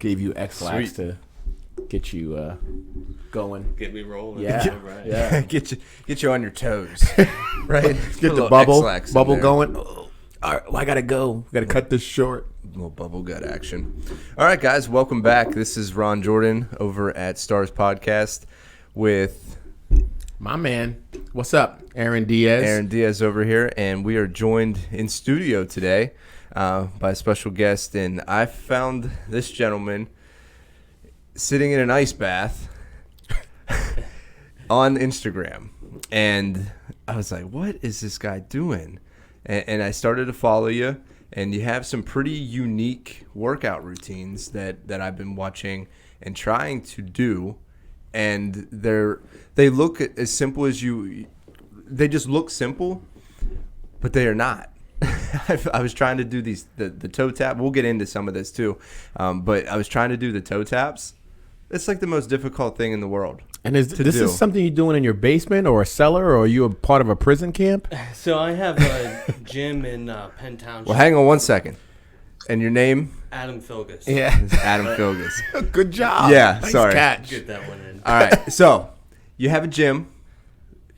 Gave you X-Lax to get you going. Get me rolling. Yeah. Right. Yeah. get you on your toes. Right? Get the bubble going. Oh, all right, well, I gotta go. Gotta cut this short. A little bubble gut action. All right, guys, welcome back. This is Ron Jordan over at Stars Podcast with My man. What's up? Aaron Diaz. Aaron Diaz over here, and we are joined in studio today by a special guest. And I found this gentleman sitting in an ice bath on Instagram, and I was like, "What is this guy doing?" And I started to follow you, and you have some pretty unique workout routines that I've been watching and trying to do, and they look as simple as you. They just look simple, but they are not. I was trying to do the toe tap. We'll get into some of this too, but I was trying to do the toe taps. It's like the most difficult thing in the world. And is something you're doing in your basement or a cellar, or are you a part of a prison camp? So I have a gym in Penn Township. Well, hang on one second. And your name? Adam Filges. Yeah. It's Adam Filges. Good job. Yeah, Nice sorry. catch. Get that one in. All right. So you have a gym.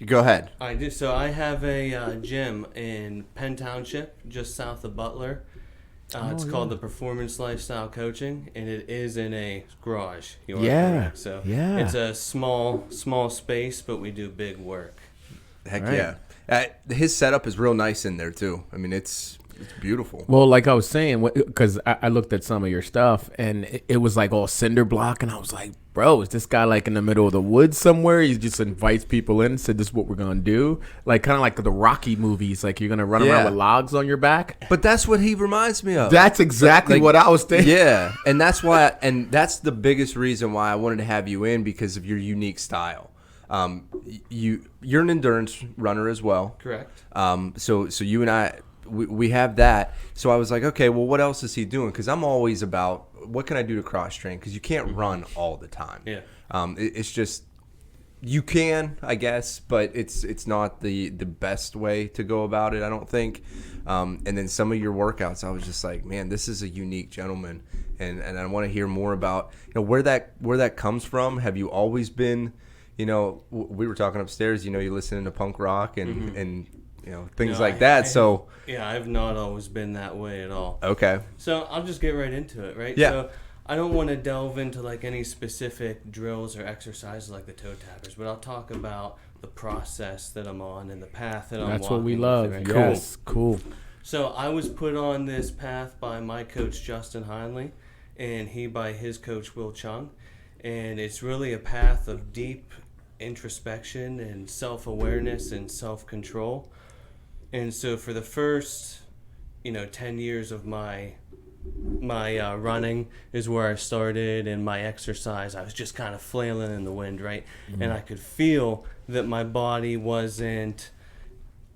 Go ahead. I do. So I have a gym in Penn Township, just south of Butler. It's called the Performance Lifestyle Coaching, and it is in a garage. You are correct. So it's a small space, but we do big work. Heck Right. yeah. His setup is real nice in there too. I mean, it's beautiful. Well, like I was saying, because I looked at some of your stuff, and it was like all cinder block, and I was like, bro, is this guy like in the middle of the woods somewhere? He just invites people in and said, this is what we're going to do. Like kind of like the Rocky movies, like you're going to run around with logs on your back. But that's what he reminds me of. That's exactly what I was thinking. Yeah, and that's why, and that's the biggest reason why I wanted to have you in, because of your unique style. You're an endurance runner as well. Correct. So you and I, we have that. So I was like, okay, well, what else is he doing? Because I'm always about, what can I do to cross train? Because you can't run all the time. Yeah. It's just, you can, I guess, but it's not the best way to go about it, I don't think. And then some of your workouts, I was just like, man, this is a unique gentleman, and I want to hear more about where that comes from. Have you always been, we were talking upstairs, you listening to punk rock and things like that. So yeah, I've not always been that way at all. okay. So I'll just get right into it, right? Yeah. So I don't want to delve into like any specific drills or exercises like the toe tappers, but I'll talk about the process that I'm on and the path that I'm walking. That's what we love. Right? Yes, cool. So I was put on this path by my coach Justin Heinley, and he by his coach Will Chung, and it's really a path of deep introspection and self-awareness and self-control. And so for the first 10 years of my running is where I started, and my exercise, I was just kind of flailing in the wind, right? And I could feel that my body wasn't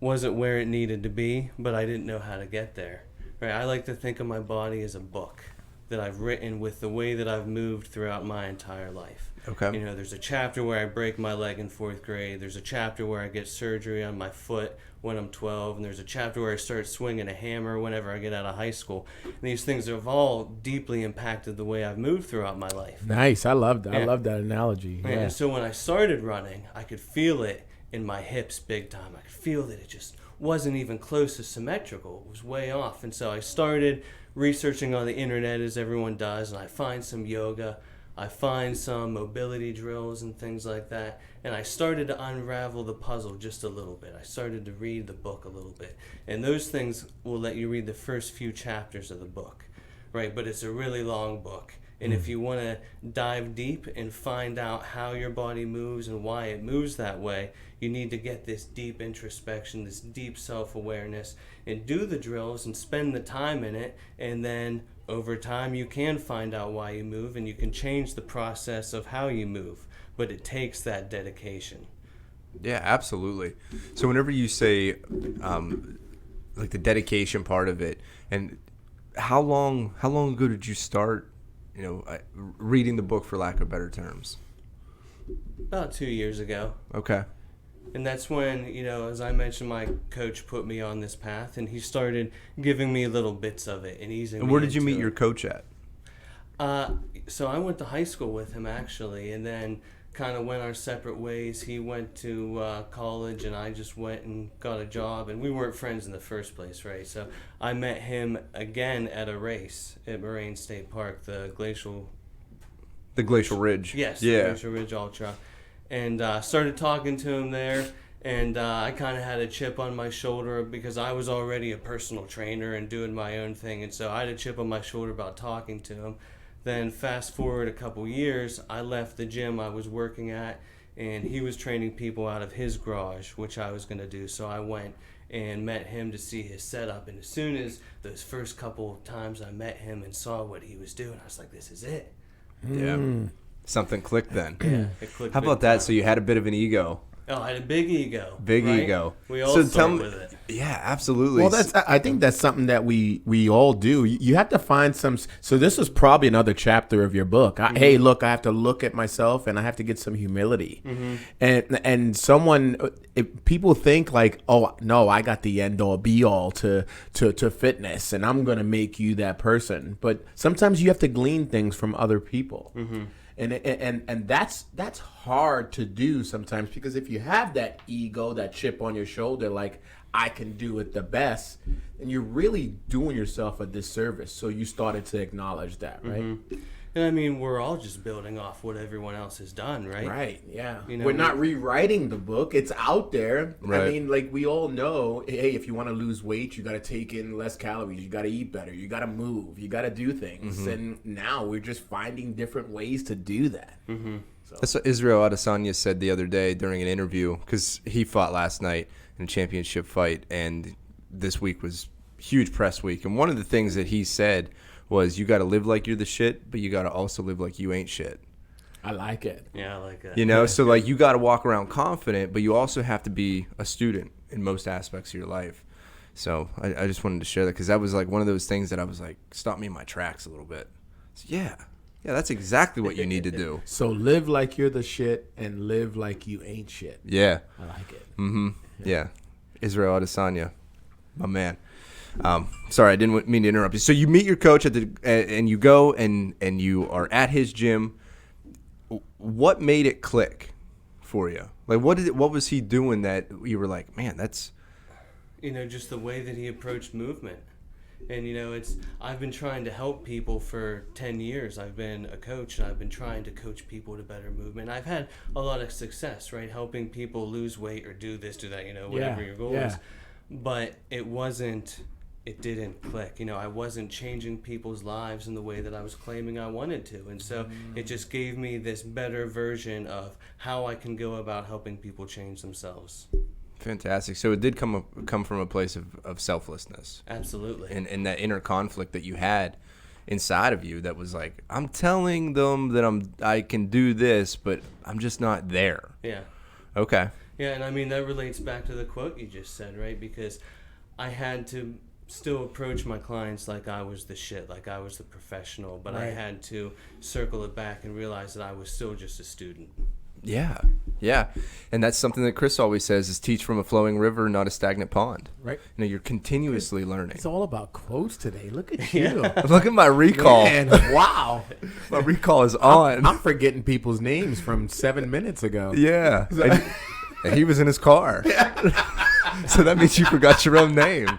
where it needed to be, but I didn't know how to get there, right? I like to think of my body as a book that I've written with the way that I've moved throughout my entire life. Okay. There's a chapter where I break my leg in 4th grade. There's a chapter where I get surgery on my foot when I'm 12. And there's a chapter where I start swinging a hammer whenever I get out of high school. And these things have all deeply impacted the way I've moved throughout my life. Nice. I love that. Yeah. I love that analogy. Yeah. And so when I started running, I could feel it in my hips big time. I could feel that it just wasn't even close to symmetrical. It was way off. And so I started researching on the internet, as everyone does, and I find some yoga. I find some mobility drills and things like that, and I started to unravel the puzzle just a little bit. I started to read the book a little bit, and those things will let you read the first few chapters of the book, right? But it's a really long book, and if you want to dive deep and find out how your body moves and why it moves that way, you need to get this deep introspection, this deep self-awareness, and do the drills and spend the time in it, and then over time, you can find out why you move, and you can change the process of how you move, but it takes that dedication. Yeah, absolutely. So whenever you say like the dedication part of it, and how long ago did you start, reading the book, for lack of better terms? About 2 years ago. Okay. And that's when, as I mentioned, my coach put me on this path, and he started giving me little bits of it and easing me. And where did you into meet it. your coach at? So I went to high school with him actually, and then kind of went our separate ways. He went to college, and I just went and got a job, and we weren't friends in the first place, right? So I met him again at a race at Moraine State Park, the Glacial Ridge. Yes, Yeah. the Glacial Ridge Ultra, and started talking to him there. And I kind of had a chip on my shoulder because I was already a personal trainer and doing my own thing, and so I had a chip on my shoulder about talking to him. Then fast forward a couple years, I left the gym I was working at, and he was training people out of his garage, which I was going to do. So I went and met him to see his setup, and as soon as those first couple of times I met him and saw what he was doing, I was like, this is it. Yeah. Something clicked then. Yeah, it clicked. How about big that? time. So you had a bit of an ego. Oh, I had a big ego. Big right? ego. We all So start tell me- with it. Yeah, absolutely. Well, I think that's something that we all do. You have to find some. So this is probably another chapter of your book. Hey, look, I have to look at myself, and I have to get some humility. And someone, if people think like, oh no, I got the end all be all to fitness, and I'm gonna make you that person. But sometimes you have to glean things from other people. And that's hard to do sometimes, because if you have that ego, that chip on your shoulder, like I can do it the best, then you're really doing yourself a disservice. So you started to acknowledge that, right? And I mean, we're all just building off what everyone else has done, right? Right. Yeah. You know, We're not rewriting the book. It's out there. Right. I mean, like we all know, hey, if you want to lose weight, you got to take in less calories. You got to eat better. You got to move. You got to do things. And now we're just finding different ways to do that. That's what Israel Adesanya said the other day during an interview, because he fought last night in a championship fight, and this week was huge press week. And one of the things that he said was, you got to live like you're the shit, but you got to also live like you ain't shit. I like it. Yeah, I like that. You know, so like you got to walk around confident, but you also have to be a student in most aspects of your life. So I just wanted to share that, because that was like one of those things that I was like, stopped me in my tracks a little bit. So yeah, that's exactly what you need to do. So live like you're the shit and live like you ain't shit. Yeah. I like it. Yeah. Israel Adesanya, my man. Sorry, I didn't mean to interrupt you. So you meet your coach and you go and you are at his gym. What made it click for you? Like, what was he doing that you were like, man, that's... You know, just the way that he approached movement. And, you know, I've been trying to help people for 10 years. I've been a coach, and I've been trying to coach people to better movement. I've had a lot of success, right? Helping people lose weight or do this, do that, you know, whatever your goal is. But it didn't click. You know, I wasn't changing people's lives in the way that I was claiming I wanted to. And so it just gave me this better version of how I can go about helping people change themselves. Fantastic. So it did come from a place of selflessness. Absolutely. And that inner conflict that you had inside of you that was like, I'm telling them that I can do this, but I'm just not there. Yeah. Okay. Yeah, and I mean, that relates back to the quote you just said, right? Because I had to still approach my clients like I was the shit, like I was the professional, but I had to circle it back and realize that I was still just a student. Yeah. And that's something that Chris always says, is teach from a flowing river, not a stagnant pond. Right. You know, you're continuously learning. It's all about quotes today. Look at you. Look at my recall. Man, wow. My recall is on. I'm forgetting people's names from 7 minutes ago. Yeah. And he was in his car. So that means you forgot your own name.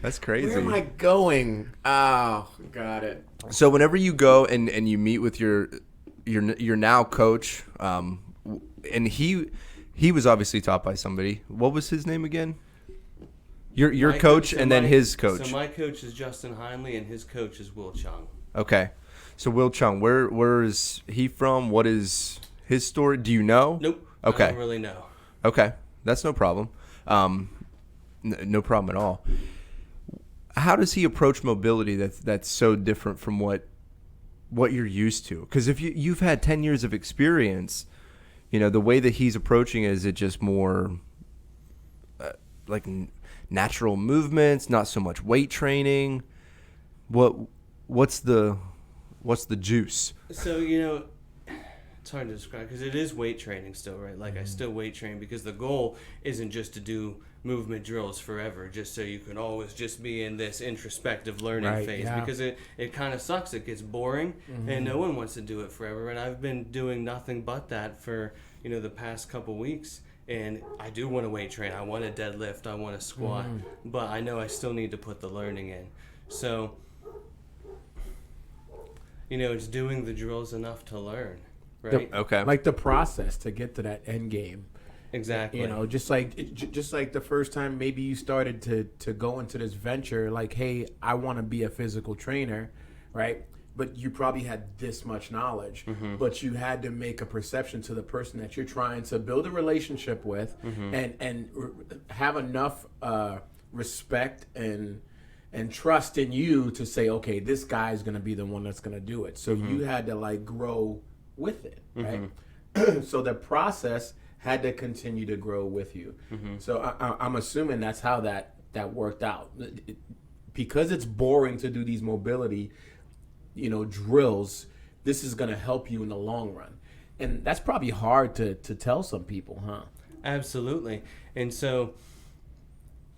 That's crazy. Where am I going? Oh, got it. So whenever you go and you meet with your now coach, and he was obviously taught by somebody. What was his name again? Your coach and then his coach. So my coach is Justin Heinley, and his coach is Will Chung. Okay. So Will Chung, where is he from? What is his story? Do you know? Nope. Okay. I don't really know. Okay. That's no problem. No problem at all. How does he approach mobility that's so different from what you're used to? Because if you've had 10 years of experience, you know, the way that he's approaching it, is it just more like natural movements, not so much weight training? What's the juice? So, you know, it's hard to describe because it is weight training still, right? Like I still weight train because the goal isn't just to do movement drills forever, just so you can always just be in this introspective learning phase. Yeah. Because it kind of sucks. It gets boring, and no one wants to do it forever. And I've been doing nothing but that for the past couple weeks. And I do want to weight train. I want to deadlift. I want to squat. But I know I still need to put the learning in. So, it's doing the drills enough to learn, right? Okay. Like the process to get to that end game. Exactly. Just like the first time maybe you started to go into this venture, like, hey, I want to be a physical trainer, right? But you probably had this much knowledge, but you had to make a perception to the person that you're trying to build a relationship with, and have enough respect and trust in you to say, okay, this guy's gonna be the one that's gonna do it. So you had to like grow with it, right? So the process had to continue to grow with you. So I'm assuming that's how that worked out. Because it's boring to do these mobility, drills, this is going to help you in the long run. And that's probably hard to tell some people, huh? Absolutely. And so,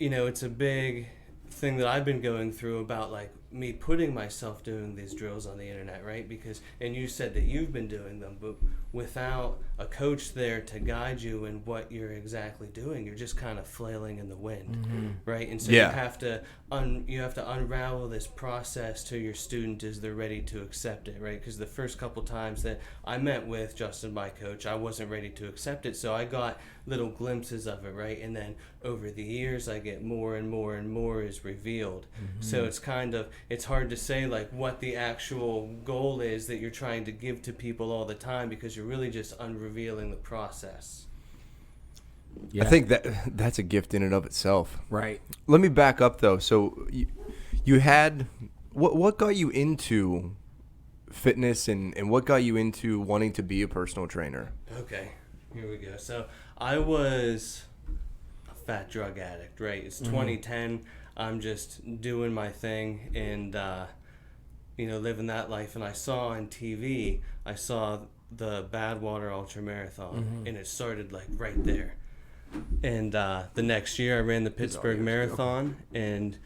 it's a big thing that I've been going through about like me putting myself doing these drills on the internet, right? Because, and you said that you've been doing them, but without a coach there to guide you in what you're exactly doing, you're just kind of flailing in the wind, right? And so you have to unravel this process to your student as they're ready to accept it, right? Because the first couple times that I met with Justin, my coach, I wasn't ready to accept it, so I got little glimpses of it, right? And then over the years, I get more and more and more is revealed. So it's hard to say like what the actual goal is that you're trying to give to people all the time, because you're really just unrevealing the process. I think that's a gift in and of itself. Right. Let me back up though. So you had what got you into fitness and what got you into wanting to be a personal trainer? Okay, here we go. So I was a fat drug addict, right? It's 2010. I'm just doing my thing and living that life. And I saw on TV, I saw the Badwater Ultra Marathon, and it started like right there. And the next year I ran the Pittsburgh Marathon, and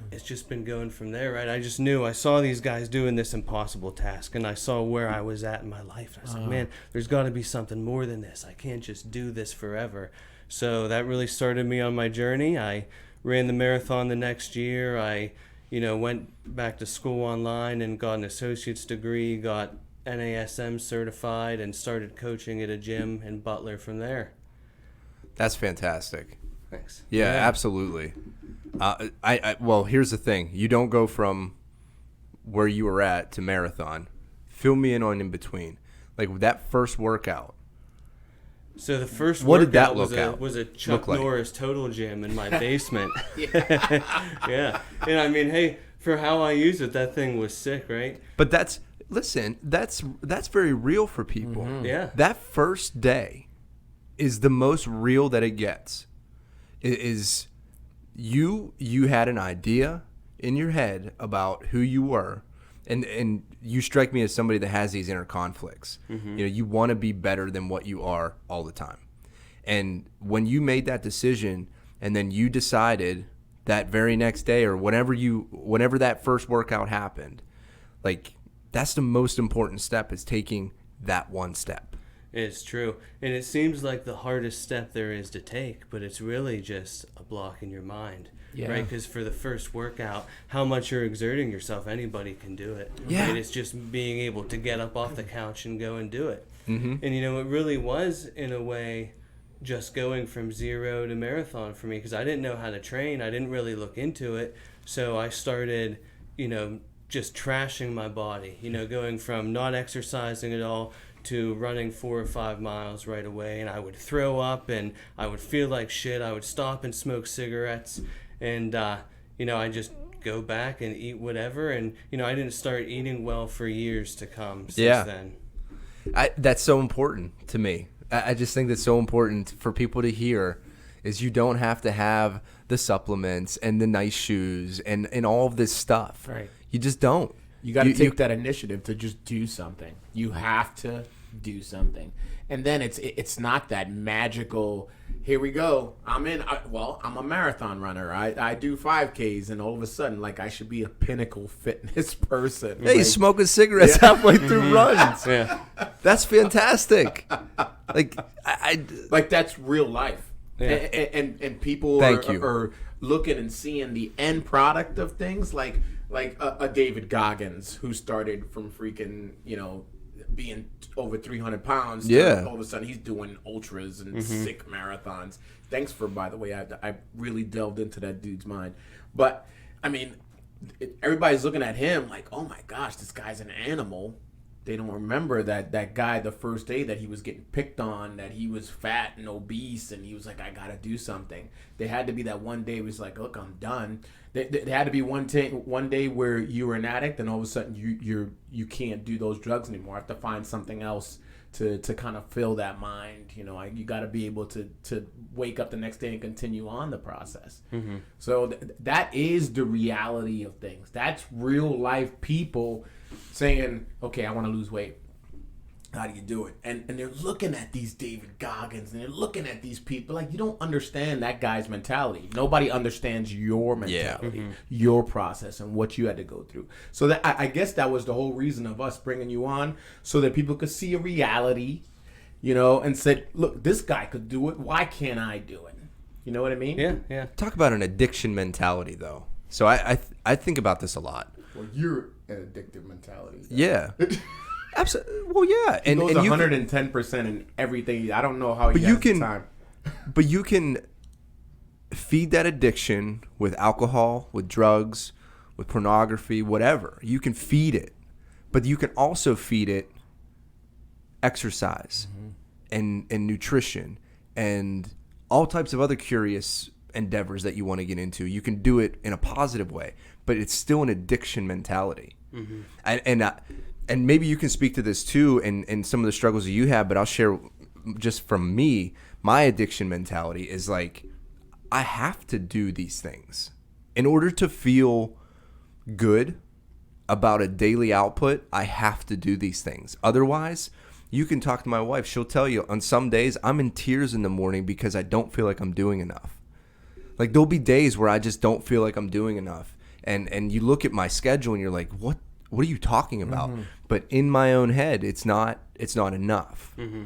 it's just been going from there, right? I just knew, I saw these guys doing this impossible task, and I saw where I was at in my life. And I was like, man, there's got to be something more than this. I can't just do this forever. So that really started me on my journey. I ran the marathon the next year. I, went back to school online and got an associate's degree, got NASM certified, and started coaching at a gym in Butler from there. That's fantastic. Thanks. Yeah, absolutely. Well, here's the thing. You don't go from where you were at to marathon. Fill me in between. Like that first workout. So the first what did that workout was a Chuck Norris Total Gym in my basement. Yeah. And I mean, hey, for how I use it, that thing was sick, right? But that's very real for people. Yeah. That first day is the most real that it gets. Is you had an idea in your head about who you were, and you strike me as somebody that has these inner conflicts. You want to be better than what you are all the time. And when you made that decision and then you decided that very next day or whenever that first workout happened, like that's the most important step, is taking that one step. It's true. And it seems like the hardest step there is to take, but it's really just a block in your mind. Yeah. Right? Because for the first workout, how much you're exerting yourself, anybody can do it. Yeah. Right? It's just being able to get up off the couch and go and do it. And, it really was, in a way, just going from zero to marathon for me, because I didn't know how to train. I didn't really look into it. So I started, just trashing my body, going from not exercising at all to running 4 or 5 miles right away, and I would throw up and I would feel like shit. I would stop and smoke cigarettes, and I just go back and eat whatever, and I didn't start eating well for years to come since then. That's so important to me. I just think that's so important for people to hear, is you don't have to have the supplements and the nice shoes and all of this stuff. Right. You just don't. You got to take that initiative to just do something. You have to do something. And then it's not that magical, here we go, I'm a marathon runner, I do 5Ks, and all of a sudden, like, I should be a pinnacle fitness person. Hey, he's smoking cigarettes halfway through runs. Yeah. That's fantastic. Like, like, that's real life. Yeah. And people are looking and seeing the end product of things, like a David Goggins, who started from freaking, being over 300 pounds. Yeah. All of a sudden, he's doing ultras and sick marathons. Thanks for, by the way, I really delved into that dude's mind. But, I mean, everybody's looking at him like, oh my gosh, this guy's an animal. They don't remember that guy the first day that he was getting picked on, that he was fat and obese, and he was like, I gotta do something. There had to be that one day where he's like, look, I'm done. There had to be one day where you were an addict, and all of a sudden you can't do those drugs anymore. I have to find something else to kind of fill that mind. You got to be able to wake up the next day and continue on the process. Mm-hmm. So that is the reality of things. That's real life people saying, okay, I want to lose weight. How do you do it? And they're looking at these David Goggins, and they're looking at these people like, you don't understand that guy's mentality. Nobody understands your mentality, your process, and what you had to go through. So that I guess that was the whole reason of us bringing you on, so that people could see a reality, and said, look, this guy could do it. Why can't I do it? You know what I mean? Yeah, yeah. Talk about an addiction mentality, though. So I think about this a lot. Well, you're an addictive mentality. Yeah. Absolutely. Well, yeah. He goes 110% in everything. I don't know how he has the time. But you can feed that addiction with alcohol, with drugs, with pornography, whatever. You can feed it. But you can also feed it exercise and nutrition and all types of other curious endeavors that you want to get into. You can do it in a positive way, but it's still an addiction mentality. Mm-hmm. And maybe you can speak to this too, and some of the struggles that you have, but I'll share just from me. My addiction mentality is like, I have to do these things in order to feel good about a daily output. I have to do these things. Otherwise, you can talk to my wife. She'll tell you on some days I'm in tears in the morning because I don't feel like I'm doing enough. Like, there'll be days where I just don't feel like I'm doing enough. And you look at my schedule and you're like, what are you talking about? Mm-hmm. But in my own head, it's not enough. Mm-hmm.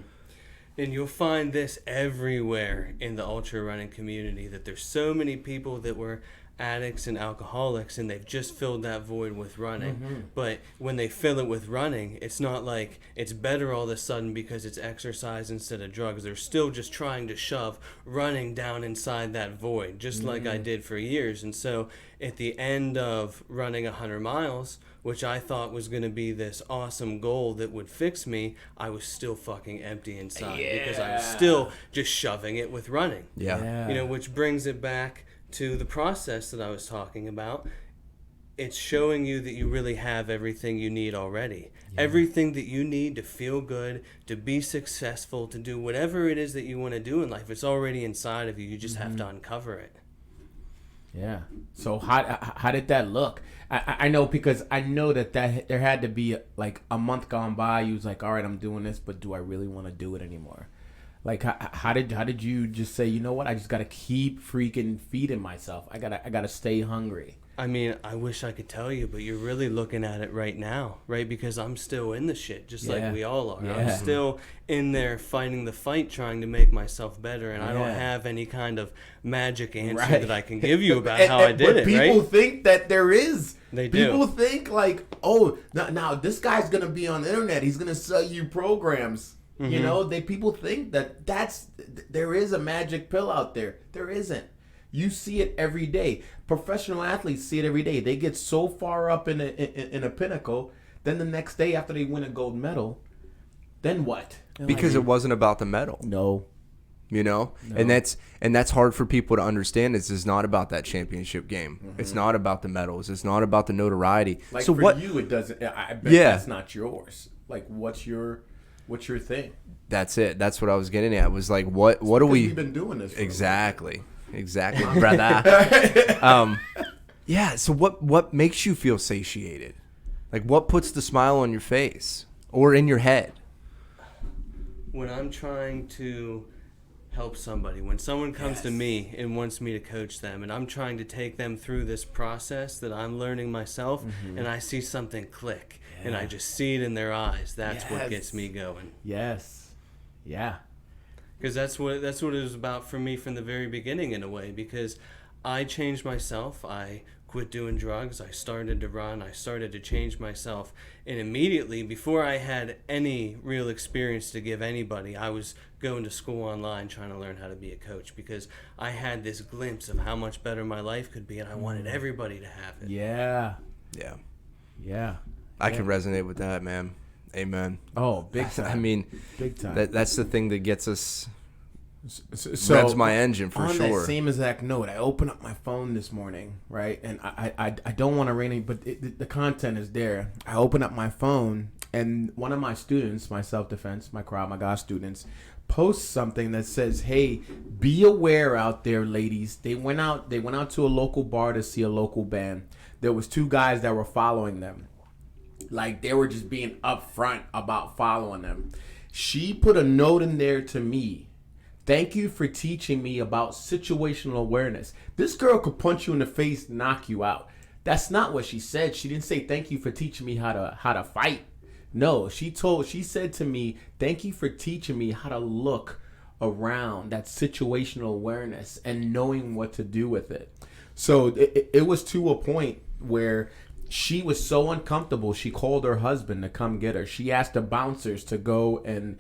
And you'll find this everywhere in the ultra running community, that there's so many people that were addicts and alcoholics, and they've just filled that void with running. Mm-hmm. But when they fill it with running, it's not like it's better all of a sudden because it's exercise instead of drugs. They're still just trying to shove running down inside that void, just like I did for years. And so at the end of running 100 miles, which I thought was going to be this awesome goal that would fix me, I was still fucking empty inside because I was still just shoving it with running. Yeah. Which brings it back to the process that I was talking about. It's showing you that you really have everything you need already. Yeah. Everything that you need to feel good, to be successful, to do whatever it is that you want to do in life. It's already inside of you. You just have to uncover it. Yeah. So how did that look? I know, because I know that there had to be like a month gone by. You was like, all right, I'm doing this, but do I really want to do it anymore? Like, how did you just say, you know what? I just got to keep freaking feeding myself. I gotta stay hungry. I mean, I wish I could tell you, but you're really looking at it right now, right? Because I'm still in the shit, just like we all are. Yeah. I'm still in there fighting the fight, trying to make myself better, and I don't have any kind of magic answer that I can give you about how I did it, right? People think that there is. They do. People think like, oh, now this guy's going to be on the internet. He's going to sell you programs. Mm-hmm. People think that there is a magic pill out there. There isn't. You see it every day. Professional athletes see it every day. They get so far up in a pinnacle, then the next day after they win a gold medal, then what? Because it wasn't about the medal. No. And that's hard for people to understand. This is not about that championship game. Mm-hmm. It's not about the medals. It's not about the notoriety. Like, so for you, it doesn't. I bet that's not yours. Like, what's your thing? That's it. That's what I was getting at. It was like, what are we? We've been doing this for exactly, brother. Yeah. So what makes you feel satiated? Like, what puts the smile on your face or in your head? when I'm trying to help somebody, when someone comes to me and wants me to coach them, and I'm trying to take them through this process that I'm learning myself, and I see something click, and I just see it in their eyes, that's what gets me going. Yes. Yeah. Because that's what it was about for me from the very beginning, in a way, because I changed myself. I quit doing drugs. I started to run. I started to change myself. And immediately, before I had any real experience to give anybody, I was going to school online trying to learn how to be a coach, because I had this glimpse of how much better my life could be, and I wanted everybody to have it. Yeah. Yeah. Yeah. I can resonate with that, man. Amen. Oh, big time. I mean, big time. that's the thing that gets us, So revs my engine for on sure. that same exact note, I open up my phone this morning, right? And I don't want to rain it, but the content is there. I open up my phone, and one of my students, my self-defense, my Krav Maga students, posts something that says, "Hey, be aware out there, ladies. They went out to a local bar to see a local band. There was 2 guys that were following them. Like, they were just being upfront about following them. She put a note in there to me. Thank you for teaching me about situational awareness." This girl could punch you in the face, knock you out. That's not what she said. She didn't say, "Thank you for teaching me how to fight." No, she said to me, "Thank you for teaching me how to look around, that situational awareness and knowing what to do with it." So it was to a point where she was so uncomfortable, she called her husband to come get her. She asked the bouncers to go and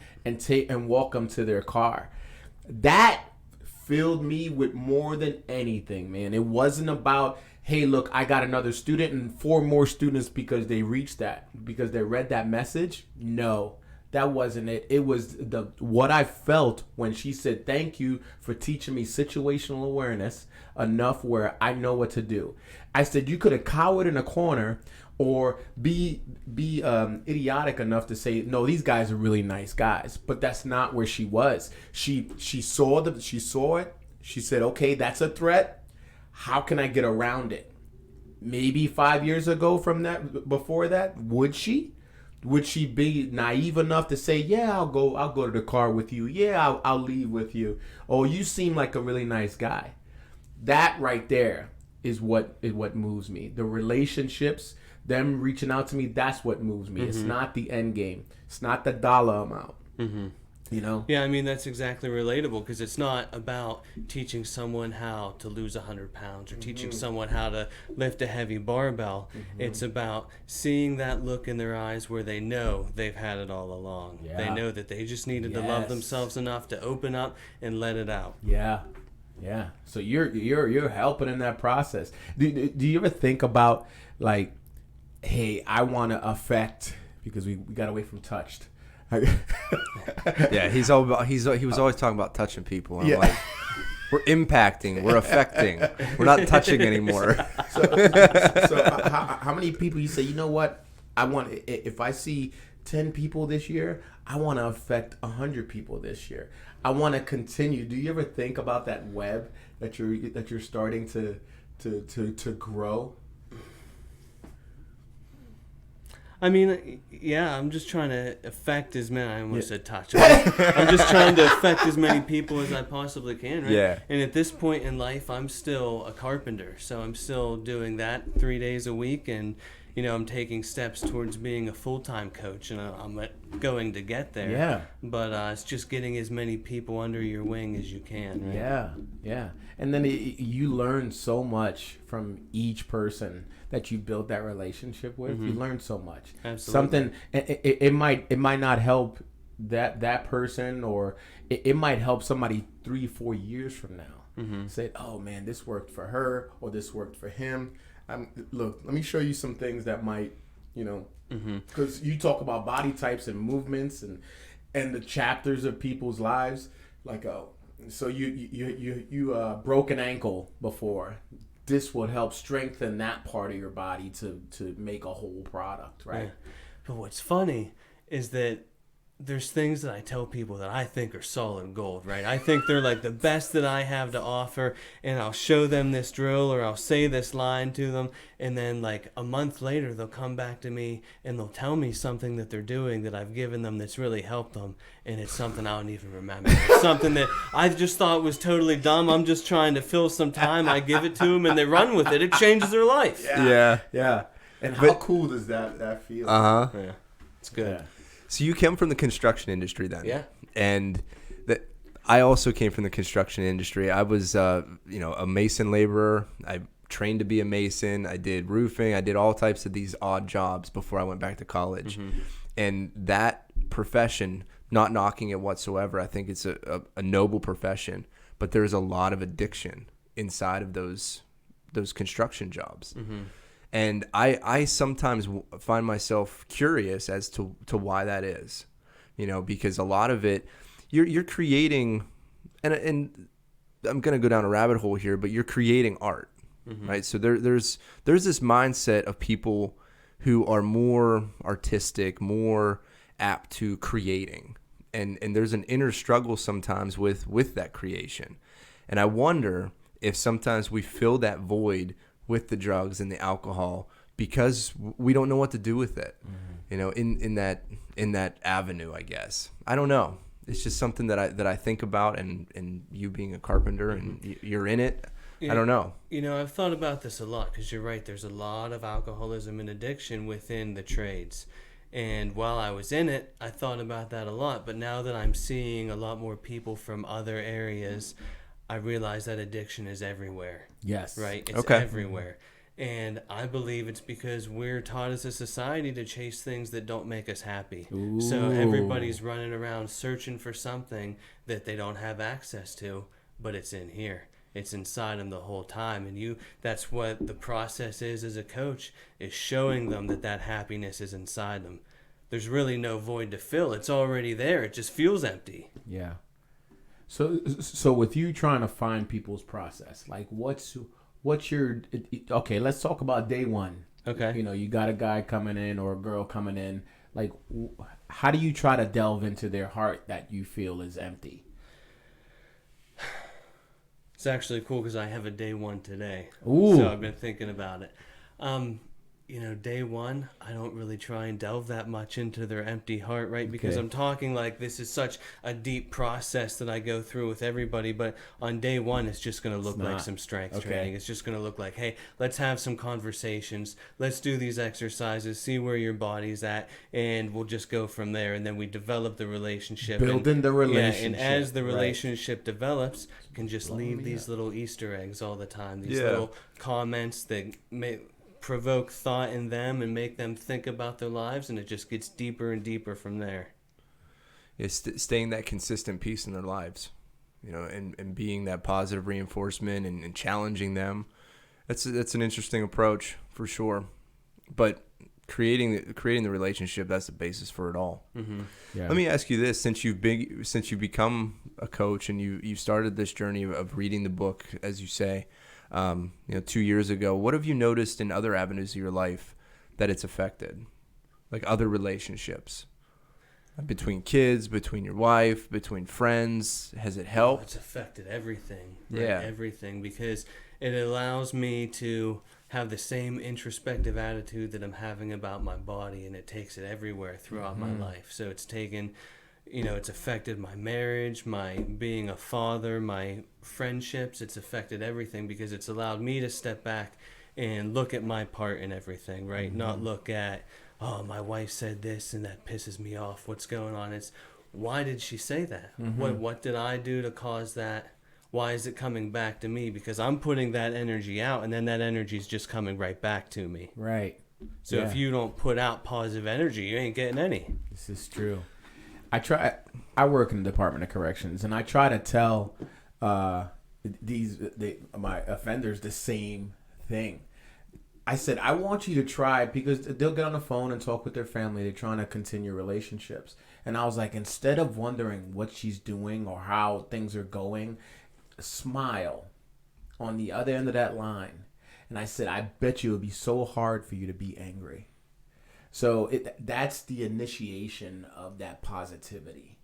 walk them to their car. That filled me with more than anything, man. It wasn't about, hey, look, I got another student and 4 more students because they read that message. No, that wasn't it. It was what I felt when she said, "Thank you for teaching me situational awareness enough where I know what to do." I said, you could have cowered in a corner or be idiotic enough to say, "No, these guys are really nice guys," but that's not where she was. She saw it. She said, "Okay, that's a threat. How can I get around it?" Maybe 5 years ago before that, would she be naive enough to say, "Yeah, I'll go to the car with you. Yeah, I'll leave with you. Oh, you seem like a really nice guy." That right there is what moves me. The relationships, them reaching out to me, that's what moves me. It's not the end game. It's not the dollar amount. You know? Yeah, I mean, that's exactly relatable, because it's not about teaching someone how to lose 100 pounds or teaching someone how to lift a heavy barbell. It's about seeing that look in their eyes where they know they've had it all along. Yeah. They know that they just needed to love themselves enough to open up and let it out. Yeah. Yeah. So you're helping in that process. Do you ever think about, like, hey, I want to affect, because we got away from touched. Yeah, he was always talking about touching people. And I'm like, we're impacting, we're affecting, we're not touching anymore. So how many people you say, you know what? If I see 10 people this year, I want to affect 100 people this year. I want to continue. Do you ever think about that web that you're starting to grow? I mean, yeah, I'm just trying to affect as many. I almost said touch. I'm just trying to affect as many people as I possibly can, right? Yeah. And at this point in life, I'm still a carpenter, so I'm still doing that 3 days a week, and I'm taking steps towards being a full-time coach, and I'm going to get there. Yeah. But it's just getting as many people under your wing as you can, right? Yeah, yeah. And then you learn so much from each person that you build that relationship with. You learn so much. Absolutely. It might not help that person, or it might help somebody 3-4 years from now. Say, "Oh man, this worked for her, or this worked for him." Look, let me show you some things that might, because you talk about body types and movements and the chapters of people's lives. Like, so you broke an ankle before. This would help strengthen that part of your body to make a whole product, right? Yeah. But what's funny is that there's things that I tell people that I think are solid gold, right? I think they're like the best that I have to offer, and I'll show them this drill or I'll say this line to them, and then like a month later they'll come back to me and they'll tell me something that they're doing that I've given them that's really helped them, and it's something I don't even remember. It's something that I just thought was totally dumb. I'm just trying to fill some time. I give it to them and they run with it. It changes their life. Yeah. And how cool does that feel? Yeah, it's good. Yeah. So you came from the construction industry then? Yeah. And I also came from the construction industry. I was, a mason laborer. I trained to be a mason. I did roofing. I did all types of these odd jobs before I went back to college. Mm-hmm. And that profession, not knocking it whatsoever, I think it's a noble profession. But there's a lot of addiction inside of those construction jobs. Mm-hmm. And I sometimes find myself curious as to why that is, because a lot of it, you're creating, and I'm going to go down a rabbit hole here, but you're creating art, mm-hmm. right? So there's this mindset of people who are more artistic, more apt to creating, and there's an inner struggle sometimes with that creation. And I wonder if sometimes we fill that void with the drugs and the alcohol because we don't know what to do with it, in that avenue, I guess. I don't know. It's just something that I think about, and you being a carpenter and you're in it, I don't know. I've thought about this a lot because you're right. There's a lot of alcoholism and addiction within the trades. And while I was in it, I thought about that a lot. But now that I'm seeing a lot more people from other areas, I realize that addiction is everywhere. Yes. Right? It's everywhere. And I believe it's because we're taught as a society to chase things that don't make us happy. Ooh. So everybody's running around searching for something that they don't have access to, but it's in here. It's inside them the whole time. And that's what the process is as a coach, is showing them that happiness is inside them. There's really no void to fill. It's already there. It just feels empty. Yeah. So with you trying to find people's process, like what's your, okay, let's talk about day one. Okay. You got a guy coming in or a girl coming in, like how do you try to delve into their heart that you feel is empty? It's actually cool because I have a day one today. Ooh. So I've been thinking about it. Day one, I don't really try and delve that much into their empty heart, right? Because I'm talking like this is such a deep process that I go through with everybody. But on day one, it's just going to look like some strength training. It's just going to look like, hey, let's have some conversations. Let's do these exercises, see where your body's at, and we'll just go from there. And then we develop the relationship. Building the relationship. Yeah, and as the relationship develops, you can just leave these little Easter eggs all the time. These little comments that provoke thought in them and make them think about their lives, and it just gets deeper and deeper from there. It's staying that consistent piece in their lives, and being that positive reinforcement and challenging them. That's an interesting approach for sure. But creating the relationship, that's the basis for it all. Mm-hmm. Yeah. Let me ask you this: since you've become a coach and you started this journey of reading the book, as you say, 2 years ago, what have you noticed in other avenues of your life that it's affected? Like other relationships between kids, between your wife, between friends, has it helped? It's affected everything. Right? Yeah. Everything, because it allows me to have the same introspective attitude that I'm having about my body, and it takes it everywhere throughout my life. So it's taken, it's affected my marriage, my being a father, my friendships. It's affected everything because it's allowed me to step back and look at my part in everything, right? Mm-hmm. Not look at, oh, my wife said this and that pisses me off. What's going on? It's, why did she say that? Mm-hmm. What did I do to cause that? Why is it coming back to me? Because I'm putting that energy out, and then that energy is just coming right back to me. Right. So if you don't put out positive energy, you ain't getting any. This is true. I work in the Department of Corrections, and I try to tell my offenders the same thing. I said, I want you to try, because they'll get on the phone and talk with their family. They're trying to continue relationships. And I was like, instead of wondering what she's doing or how things are going, smile on the other end of that line. And I said, I bet you it would be so hard for you to be angry. So that's the initiation of that positivity.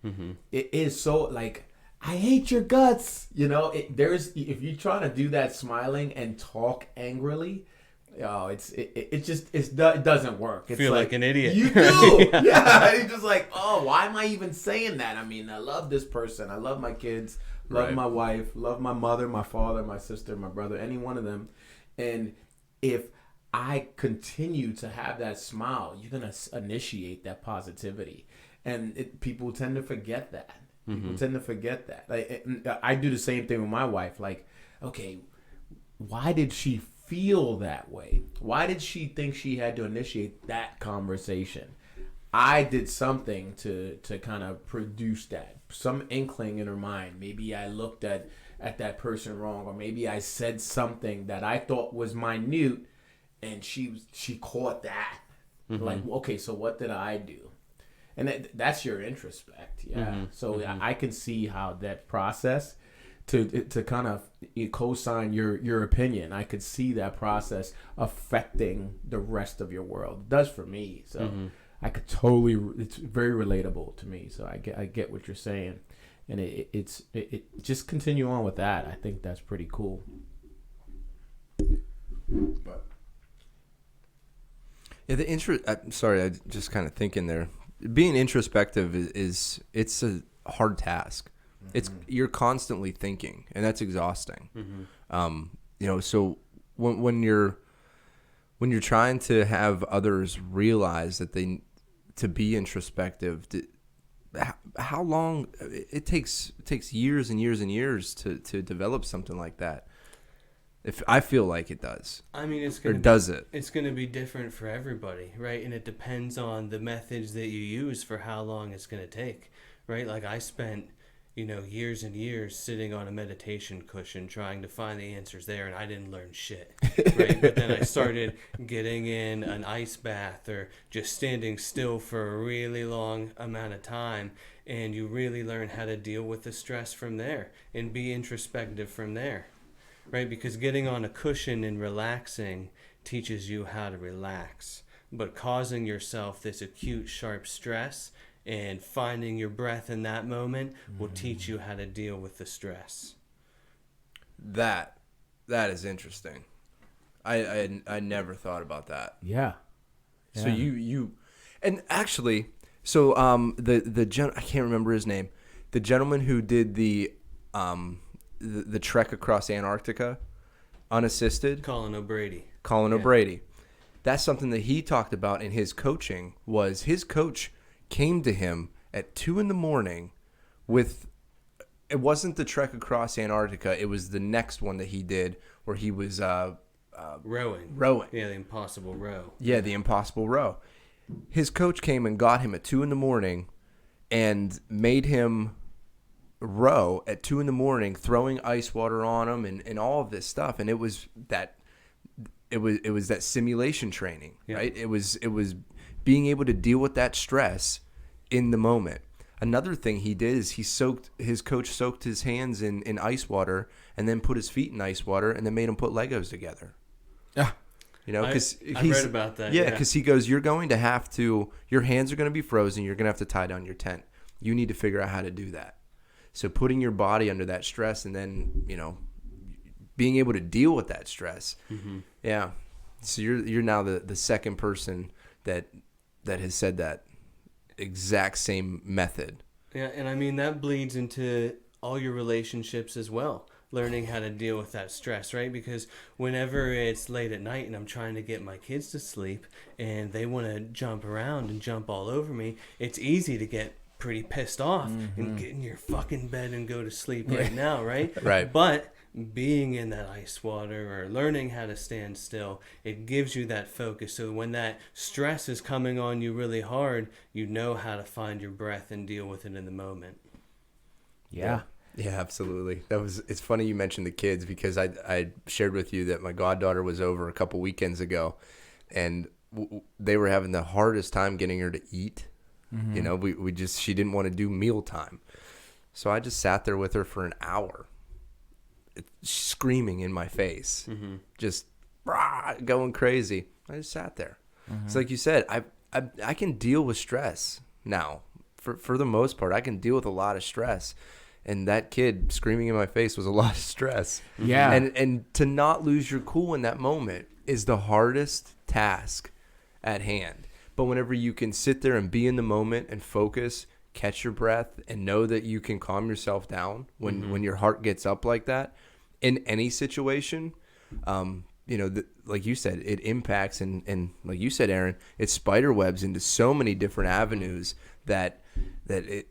It is so like, I hate your guts. You know, if you're trying to do that smiling and talk angrily, oh, it doesn't work. It's Feel like an idiot. You do. Yeah. You're just like, oh, why am I even saying that? I mean, I love this person. I love my kids. Love my wife. Love my mother, my father, my sister, my brother, any one of them. And if I continue to have that smile, you're going to initiate that positivity. And people tend to forget that. People tend to forget that. Like, I do the same thing with my wife. Like, okay, why did she feel that way? Why did she think she had to initiate that conversation? I did something to kind of produce that. Some inkling in her mind. Maybe I looked at that person wrong, or maybe I said something that I thought was minute, and she caught that. Like, okay, so what did I do? And that's your introspect, yeah. So I can see how that process to kind of co-sign your opinion. I could see that process affecting the rest of your world. It does for me. So I could totally. It's very relatable to me. So I get what you're saying, and it just continue on with that. I think that's pretty cool. But Yeah, sorry, I just kind of thinking there. Being introspective is it's a hard task. It's you're constantly thinking, and that's exhausting. So when you're trying to have others realize that to be introspective, how long it takes years and years and years to develop something like that. If I feel like it does. I mean, it's going to be different for everybody, right? And it depends on the methods that you use for how long it's going to take, right? Like I spent, years and years sitting on a meditation cushion trying to find the answers there, and I didn't learn shit, right? But then I started getting in an ice bath or just standing still for a really long amount of time, and you really learn how to deal with the stress from there and be introspective from there. Right, because getting on a cushion and relaxing teaches you how to relax. But causing yourself this acute, sharp stress and finding your breath in that moment will teach you how to deal with the stress. That is interesting. I never thought about that. Yeah. So you and actually, so I can't remember his name. The gentleman who did the trek across Antarctica unassisted. Colin O'Brady. O'Brady. That's something that he talked about in his coaching. Was his coach came to him at 2 a.m. with, it wasn't the trek across Antarctica. It was the next one that he did where he was rowing. Yeah, the impossible row. Yeah, the impossible row. His coach came and got him at 2 a.m. and made him row at 2 a.m, throwing ice water on him and all of this stuff. And it was that simulation training, right? It was being able to deal with that stress in the moment. Another thing he did is his coach soaked his hands in ice water and then put his feet in ice water and then made him put Legos together. Yeah. Because I read about that. Yeah, because he goes, your hands are going to be frozen. You're going to have to tie down your tent. You need to figure out how to do that. So putting your body under that stress and then, being able to deal with that stress. Yeah. So you're now the second person that has said that exact same method. Yeah, and I mean that bleeds into all your relationships as well. Learning how to deal with that stress, right? Because whenever it's late at night and I'm trying to get my kids to sleep and they want to jump around and jump all over me, it's easy to get pretty pissed off and get in your fucking bed and go to sleep right now, right? Right. But being in that ice water or learning how to stand still, it gives you that focus. So when that stress is coming on you really hard, you know how to find your breath and deal with it in the moment. Yeah. Yeah, absolutely. It's funny you mentioned the kids because I shared with you that my goddaughter was over a couple weekends ago and they were having the hardest time getting her to eat. She didn't want to do mealtime. So I just sat there with her for an hour, screaming in my face, just going crazy. I just sat there. It's like you said, I can deal with stress now. For the most part, I can deal with a lot of stress. And that kid screaming in my face was a lot of stress. Yeah. And to not lose your cool in that moment is the hardest task at hand. But whenever you can sit there and be in the moment and focus, catch your breath, and know that you can calm yourself down when your heart gets up like that in any situation, like you said, it impacts and like you said, Aaron, it spider webs into so many different avenues that it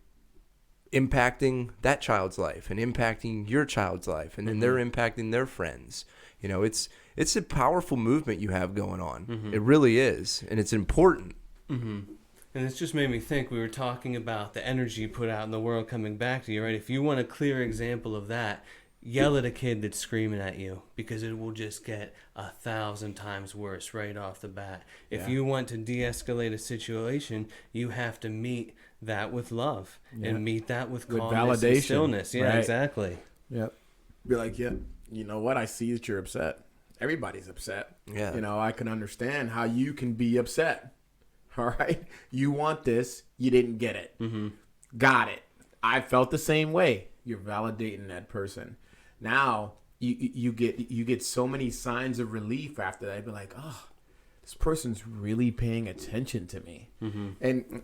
impacting that child's life and impacting your child's life, and then they're impacting their friends. It's a powerful movement you have going on. It really is, and it's important. And it's just made me think, we were talking about the energy you put out in the world coming back to you, right? If you want a clear example of that, yell at a kid that's screaming at you, because it will just get 1,000 times worse right off the bat. If you want to de-escalate a situation, you have to meet that with love and meet that with calmness and stillness. Yeah, right. Exactly. Yep. Be like, yeah, you know what? I see that you're upset. Everybody's upset. Yeah. I can understand how you can be upset. All right. You want this. You didn't get it. Got it. I felt the same way. You're validating that person. Now you get so many signs of relief after that. You'd be like, oh, this person's really paying attention to me. And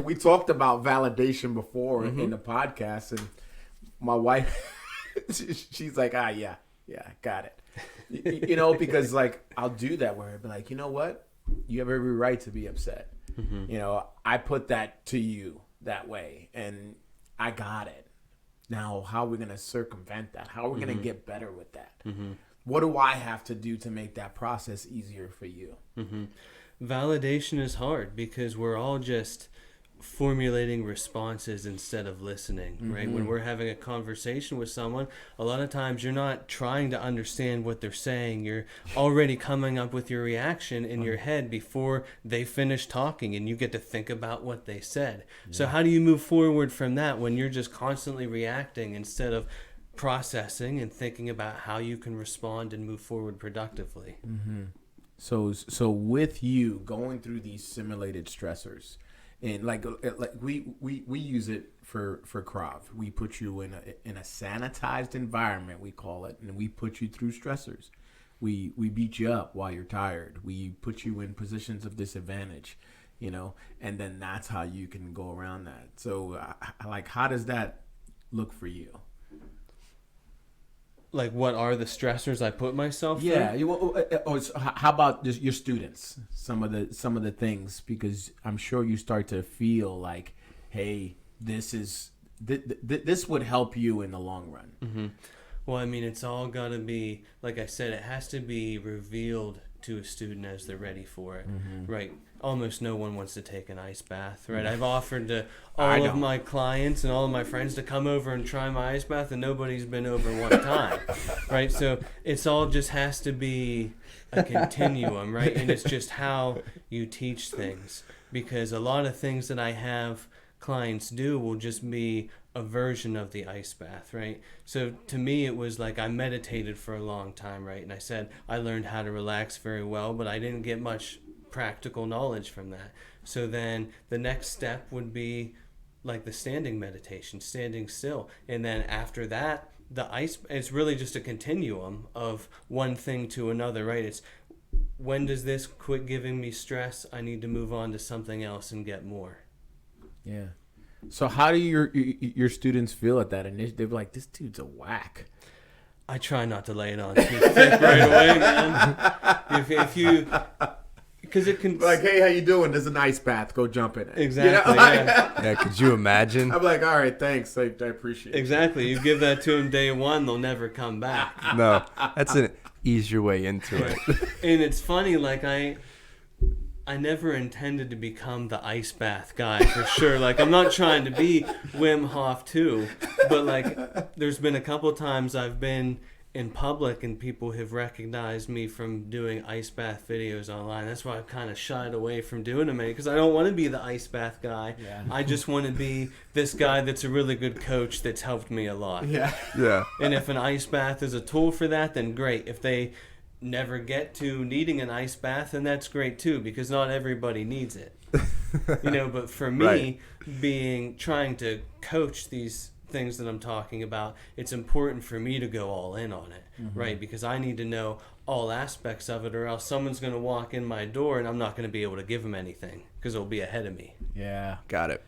we talked about validation before in the podcast, and my wife, she's like, yeah, got it. Because like I'll do that where I'd be like, you know what? You have every right to be upset. I put that to you that way, and I got it. Now, how are we going to circumvent that? How are we going to get better with that? What do I have to do to make that process easier for you? Validation is hard because we're all just formulating responses instead of listening, right? When we're having a conversation with someone, a lot of times you're not trying to understand what they're saying. You're already coming up with your reaction in your head before they finish talking, and you get to think about what they said. So how do you move forward from that when you're just constantly reacting instead of processing and thinking about how you can respond and move forward productively? So with you going through these simulated stressors, and like we use it for Krav. We put you in a sanitized environment, we call it, and we put you through stressors. We beat you up while you're tired. We put you in positions of disadvantage, and then that's how you can go around that. So how does that look for you? Like, what are the stressors I put myself through? How about just your students? Some of the things, because I'm sure you start to feel like, hey, this would help you in the long run. Well, I mean, it's all got to be, like I said, it has to be revealed to a student as they're ready for it, right? Almost no one wants to take an ice bath, right? I've offered to all of my clients and all of my friends to come over and try my ice bath, and nobody's been over one time, right? So it's all just has to be a continuum, right? And it's just how you teach things, because a lot of things that I have clients do will just be a version of the ice bath, right? So to me, it was like I meditated for a long time, right? And I said I learned how to relax very well, but I didn't get much practical knowledge from that. So then the next step would be like the standing meditation, standing still. And then after that, it's really just a continuum of one thing to another, right? It's, when does this quit giving me stress? I need to move on to something else and get more. Yeah. So how do your students feel at that? And they're like, this dude's a whack. I try not to lay it on too thick right away, man. If you, because it can, like, hey, how you doing? There's an ice bath. Go jump in it. Exactly. Yeah, could you imagine? I'm like, all right, thanks. I appreciate it. Exactly. You give that to them day one, they'll never come back. No, that's an easier way into it. And it's funny, like I never intended to become the ice bath guy, for sure. Like, I'm not trying to be Wim Hof too, but like, there's been a couple times I've been in public and people have recognized me from doing ice bath videos online. That's why I've kind of shied away from doing them, because I don't want to be the ice bath guy. Yeah. I just want to be this guy that's a really good coach that's helped me a lot. Yeah. Yeah. And if an ice bath is a tool for that, then great. If they never get to needing an ice bath, and that's great too, because not everybody needs it. But for me, trying to coach these things that I'm talking about, it's important for me to go all in on it, right? Because I need to know all aspects of it, or else someone's going to walk in my door and I'm not going to be able to give them anything because it'll be ahead of me. Yeah. Got it.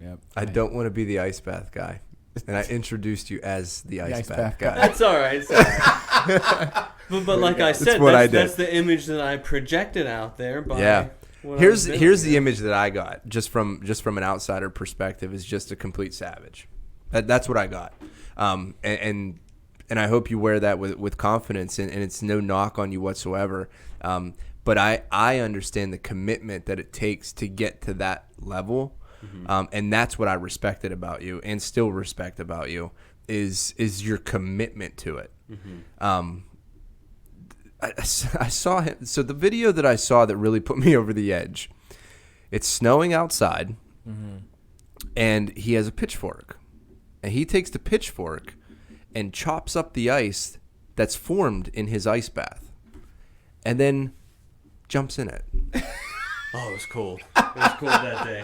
Yep. I don't want to be the ice bath guy. And I introduced you as the ice bath guy. That's all right. It's all right. but like I said, that's the image that I projected out there. By here's the image that I got just from an outsider perspective, is just a complete savage. That's what I got. And I hope you wear that with confidence, and it's no knock on you whatsoever. But I understand the commitment that it takes to get to that level. And that's what I respected about you, and still respect about you, is your commitment to it. I saw him. So the video that I saw that really put me over the edge, it's snowing outside, and he has a pitchfork, and he takes the pitchfork and chops up the ice that's formed in his ice bath, and then jumps in it. Oh, it was cool. It was cool that day.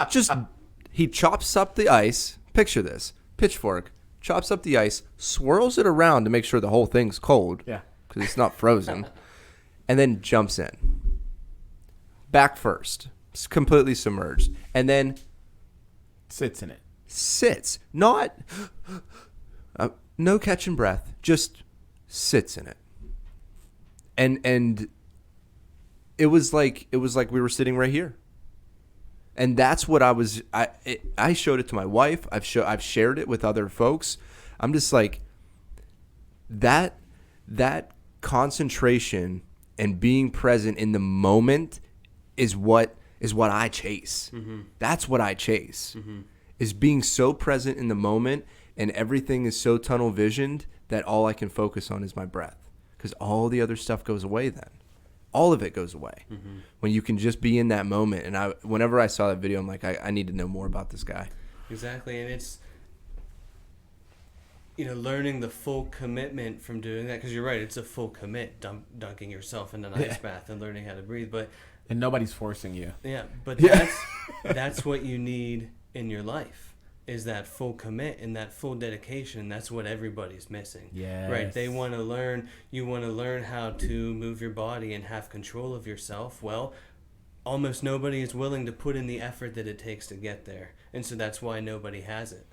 Just he chops up the ice. Picture this: pitchfork chops up the ice, swirls it around to make sure the whole thing's cold. Yeah. Because it's not frozen, and then jumps in. Back first, it's completely submerged, and then Sits in it. sits. Not no catching breath, just sits in it. And it was like we were sitting right here. And that's what I showed it to my wife. I've shared it with other folks. I'm just like, that concentration and being present in the moment is what I chase. That's what I chase. Is being so present in the moment, and everything is so tunnel visioned that all I can focus on is my breath, because all the other stuff goes away then. All of it goes away when you can just be in that moment. And whenever I saw that video, I'm like, I need to know more about this guy. Exactly. And it's, learning the full commitment from doing that. Because you're right, it's a full commit, dunking yourself in an ice bath and learning how to breathe. And nobody's forcing you. Yeah, but that's what you need in your life, is that full commit and that full dedication. That's what everybody's missing. Yes. Right? You want to learn how to move your body and have control of yourself. Well, almost nobody is willing to put in the effort that it takes to get there. And so that's why nobody has it.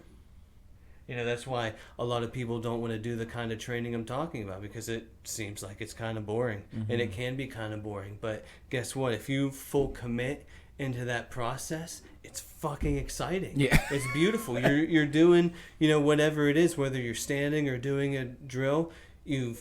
That's why a lot of people don't want to do the kind of training I'm talking about, because it seems like it's kind of boring. And it can be kind of boring. But guess what? If you full commit into that process, it's fucking exciting. Yeah. It's beautiful. You're doing, whatever it is, whether you're standing or doing a drill, you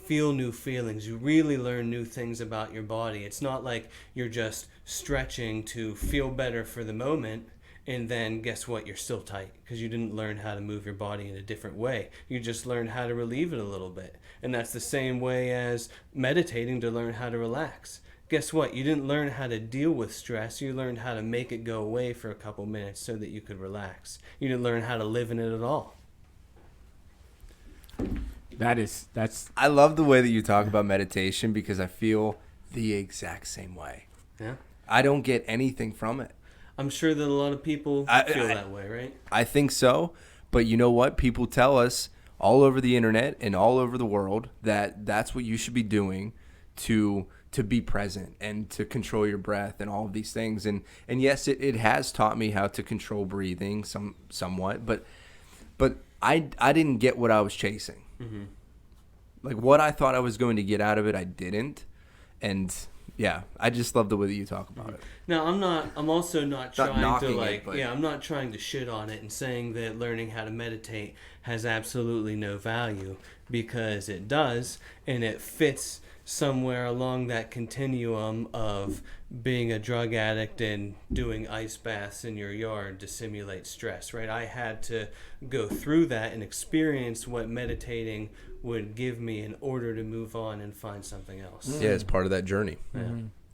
feel new feelings. You really learn new things about your body. It's not like you're just stretching to feel better for the moment, and then guess what? You're still tight because you didn't learn how to move your body in a different way. You just learned how to relieve it a little bit. And that's the same way as meditating to learn how to relax. Guess what? You didn't learn how to deal with stress. You learned how to make it go away for a couple minutes so that you could relax. You didn't learn how to live in it at all. That's. I love the way that you talk about meditation, because I feel the exact same way. Yeah. I don't get anything from it. I'm sure that a lot of people feel that way, right? I think so. But you know what? People tell us all over the internet and all over the world that that's what you should be doing to be present and to control your breath and all of these things. And yes, it has taught me how to control breathing somewhat, but I didn't get what I was chasing. Like what I thought I was going to get out of it, I didn't. And yeah, I just love the way that you talk about it. Now, I'm also not trying to I'm not trying to shit on it and saying that learning how to meditate has absolutely no value, because it does, and it fits somewhere along that continuum of being a drug addict and doing ice baths in your yard to simulate stress, right? I had to go through that and experience what meditating would give me in order to move on and find something else. Yeah, it's part of that journey. Yeah.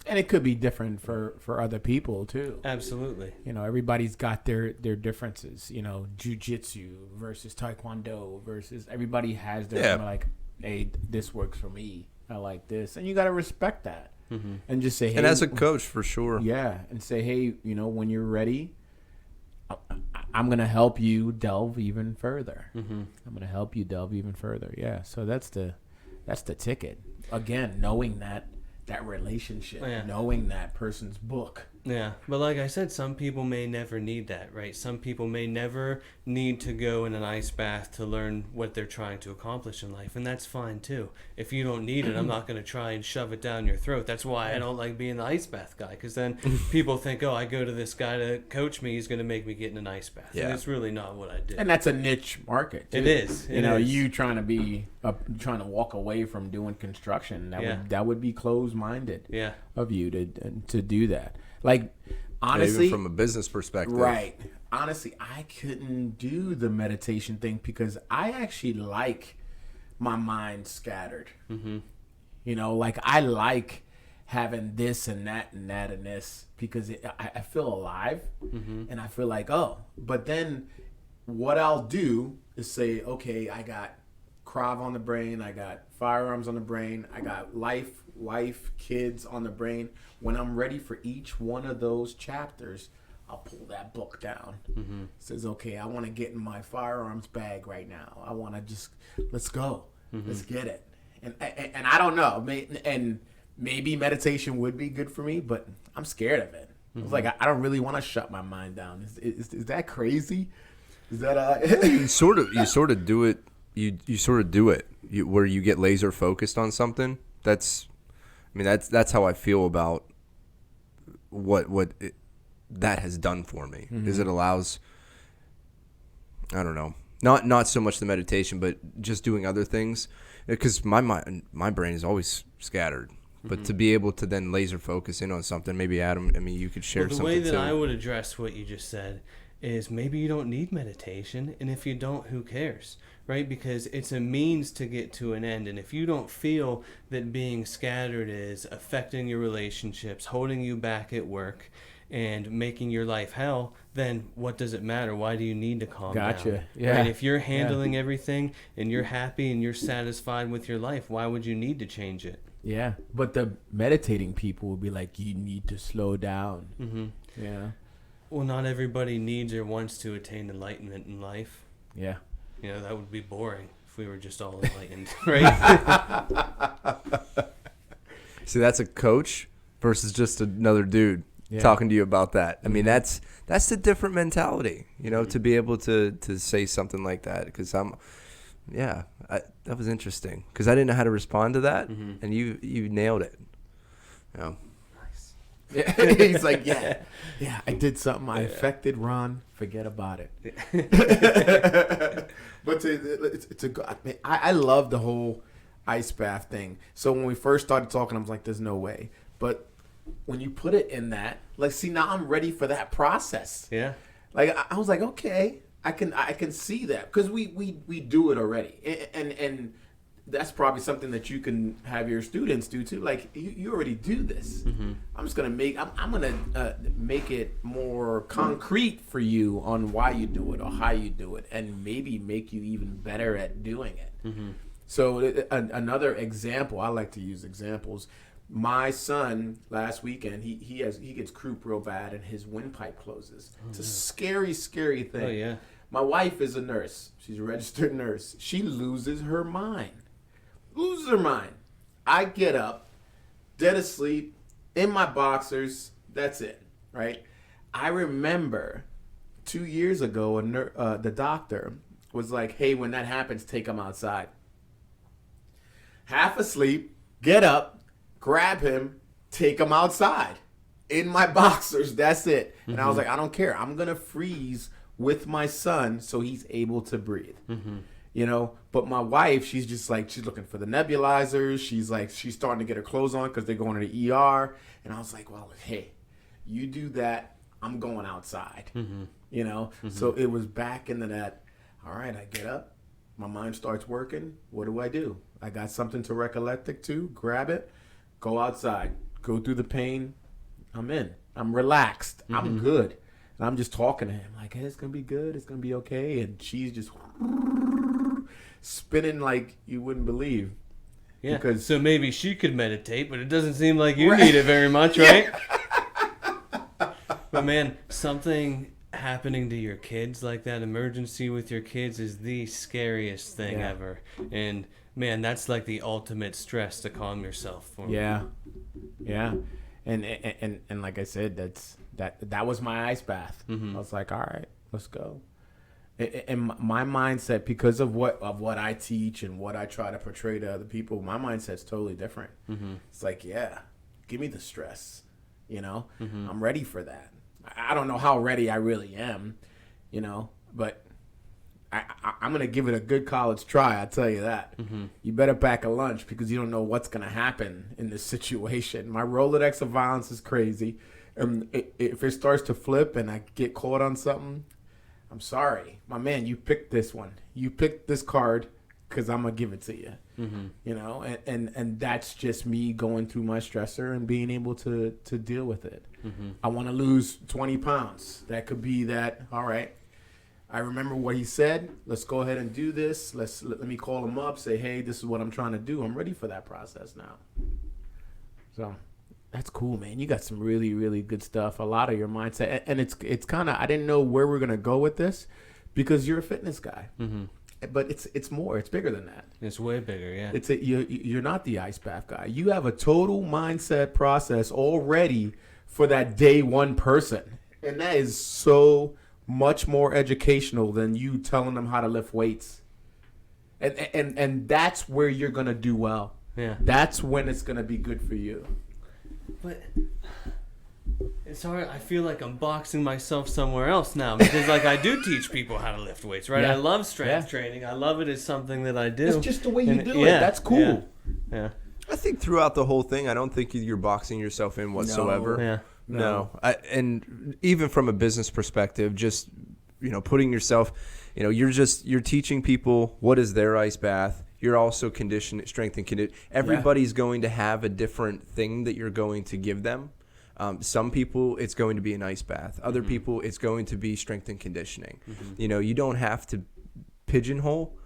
And it could be different for other people too. Absolutely. Everybody's got their differences. Jiu-jitsu versus taekwondo versus, everybody has their kind of like hey, this works for me. I like this. And you got to respect that. And just say, hey. And as a coach, for sure. Yeah. And say, hey, when you're ready, I'm going to help you delve even further. I'm going to help you delve even further. Yeah. So that's the ticket. Again, knowing that relationship, knowing that person's book. Yeah, but like I said, some people may never need that, right? Some people may never need to go in an ice bath to learn what they're trying to accomplish in life, and that's fine too. If you don't need it, I'm not going to try and shove it down your throat. That's why I don't like being the ice bath guy, because then people think, oh, I go to this guy to coach me, he's going to make me get in an ice bath. Yeah. And it's really not what I do. And that's a niche market, too. It is. You trying to walk away from doing construction, that would be closed-minded of you to do that. Like, honestly, even from a business perspective, right? Honestly, I couldn't do the meditation thing because I actually like my mind scattered. Like I like having this and that and that and this because I feel alive and I feel like, oh, but then what I'll do is say, okay, I got Krav on the brain, I got firearms on the brain, I got life, kids on the brain. When I'm ready for each one of those chapters, I'll pull that book down. It says, okay, I want to get in my firearms bag right now. I want to let's go. Let's get it. And I don't know. And maybe meditation would be good for me, but I'm scared of it. I was like, I don't really want to shut my mind down. Is that crazy? Is that you sort of do it. You sort of do it where you get laser focused on something. That's how I feel about that has done for me. Is it allows, I don't know, not so much the meditation, but just doing other things, because my brain is always scattered. But to be able to then laser focus in on something, maybe Adam, you could share something. The way that too. I would address what you just said is maybe you don't need meditation, and if you don't, who cares, right? Because it's a means to get to an end, and if you don't feel that being scattered is affecting your relationships, holding you back at work, and making your life hell, then what does it matter? Why do you need to calm down? Gotcha. Yeah. Right? If you're handling everything and you're happy and you're satisfied with your life, why would you need to change it? Yeah, but the meditating people will be like, you need to slow down. Yeah. Well, not everybody needs or wants to attain enlightenment in life. Yeah. That would be boring if we were just all enlightened, right? See, that's a coach versus just another dude talking to you about that. I mean, that's the different mentality, to be able to say something like that. Because that was interesting because I didn't know how to respond to that, and you nailed it. Nice. Yeah. He's like, yeah, I did something. I affected Ron. Forget about it. But I love the whole ice bath thing. So when we first started talking, I was like, there's no way. But when you put it in that, like, see, now I'm ready for that process. Yeah. Like, I was like, okay, I can see that because we do it already, and that's probably something that you can have your students do too. Like, you already do this. I'm just gonna make it more concrete for you on why you do it or how you do it, and maybe make you even better at doing it. So another example, I like to use examples. My son last weekend, he gets croup real bad and his windpipe closes. It's a scary thing. Oh yeah. My wife is a nurse. She's a registered nurse. She loses her mind. I get up, dead asleep, in my boxers. That's it, right? I remember 2 years ago, the doctor was like, hey, when that happens, take him outside. Half asleep, get up, grab him, take him outside. In my boxers, that's it. And I was like, I don't care. I'm going to freeze with my son so he's able to breathe. But my wife, she's just like, she's looking for the nebulizers. She's starting to get her clothes on because they're going to the ER. And I was like, well, hey, you do that, I'm going outside. So it was back into that, all right, I get up, my mind starts working. What do? I got something to recollect it to, grab it, go outside, go through the pain. I'm in. I'm relaxed. I'm good. And I'm just talking to him like, hey, it's going to be good. It's going to be okay. And she's just spinning like you wouldn't believe. Yeah. Because- so maybe she could meditate, but it doesn't seem like you Right. need it very much, right? But man, something happening to your kids like that emergency with your kids is the scariest thing Yeah. ever. And man, that's like the ultimate stress to calm yourself for. Yeah, yeah, and like I said, that was my ice bath. Mm-hmm. I was like, all right, let's go. And my mindset, because of what I teach and what I try to portray to other people, my mindset's totally different. Mm-hmm. It's like, yeah, give me the stress. Mm-hmm. I'm ready for that. I don't know how ready I really am, but I'm going to give it a good college try. I'll tell you that. Mm-hmm. You better pack a lunch because you don't know what's going to happen in this situation. My Rolodex of violence is crazy. If it starts to flip and I get caught on something, I'm sorry. My man, you picked this one. You picked this card because I'm going to give it to you. Mm-hmm. And that's just me going through my stressor and being able to deal with it. Mm-hmm. I want to lose 20 pounds. That could be that, all right, I remember what he said. Let's go ahead and do this. Let me call him up, say, hey, this is what I'm trying to do. I'm ready for that process now. So that's cool, man. You got some really, really good stuff. A lot of your mindset. And it's kind of, I didn't know where we're going to go with this because you're a fitness guy. Mm-hmm. But it's more. It's bigger than that. It's way bigger, yeah. You're not the ice bath guy. You have a total mindset process already for that day one person. And that is so much more educational than you telling them how to lift weights. And that's where you're going to do well. Yeah. That's when it's going to be good for you. But it's hard. I feel like I'm boxing myself somewhere else now because, like, I do teach people how to lift weights, right? Yeah. I love strength Yeah. training. I love it as something that I do. It's just the way you And do it. That's cool. Yeah. I think throughout the whole thing, I don't think you're boxing yourself in whatsoever. Yeah. No. And even from a business perspective, just, putting yourself, you're teaching people what is their ice bath. You're also strength and condition. Everybody's going to have a different thing that you're going to give them. Some people, it's going to be an ice bath. Other people, it's going to be strength and conditioning. Mm-hmm. You don't have to pigeonhole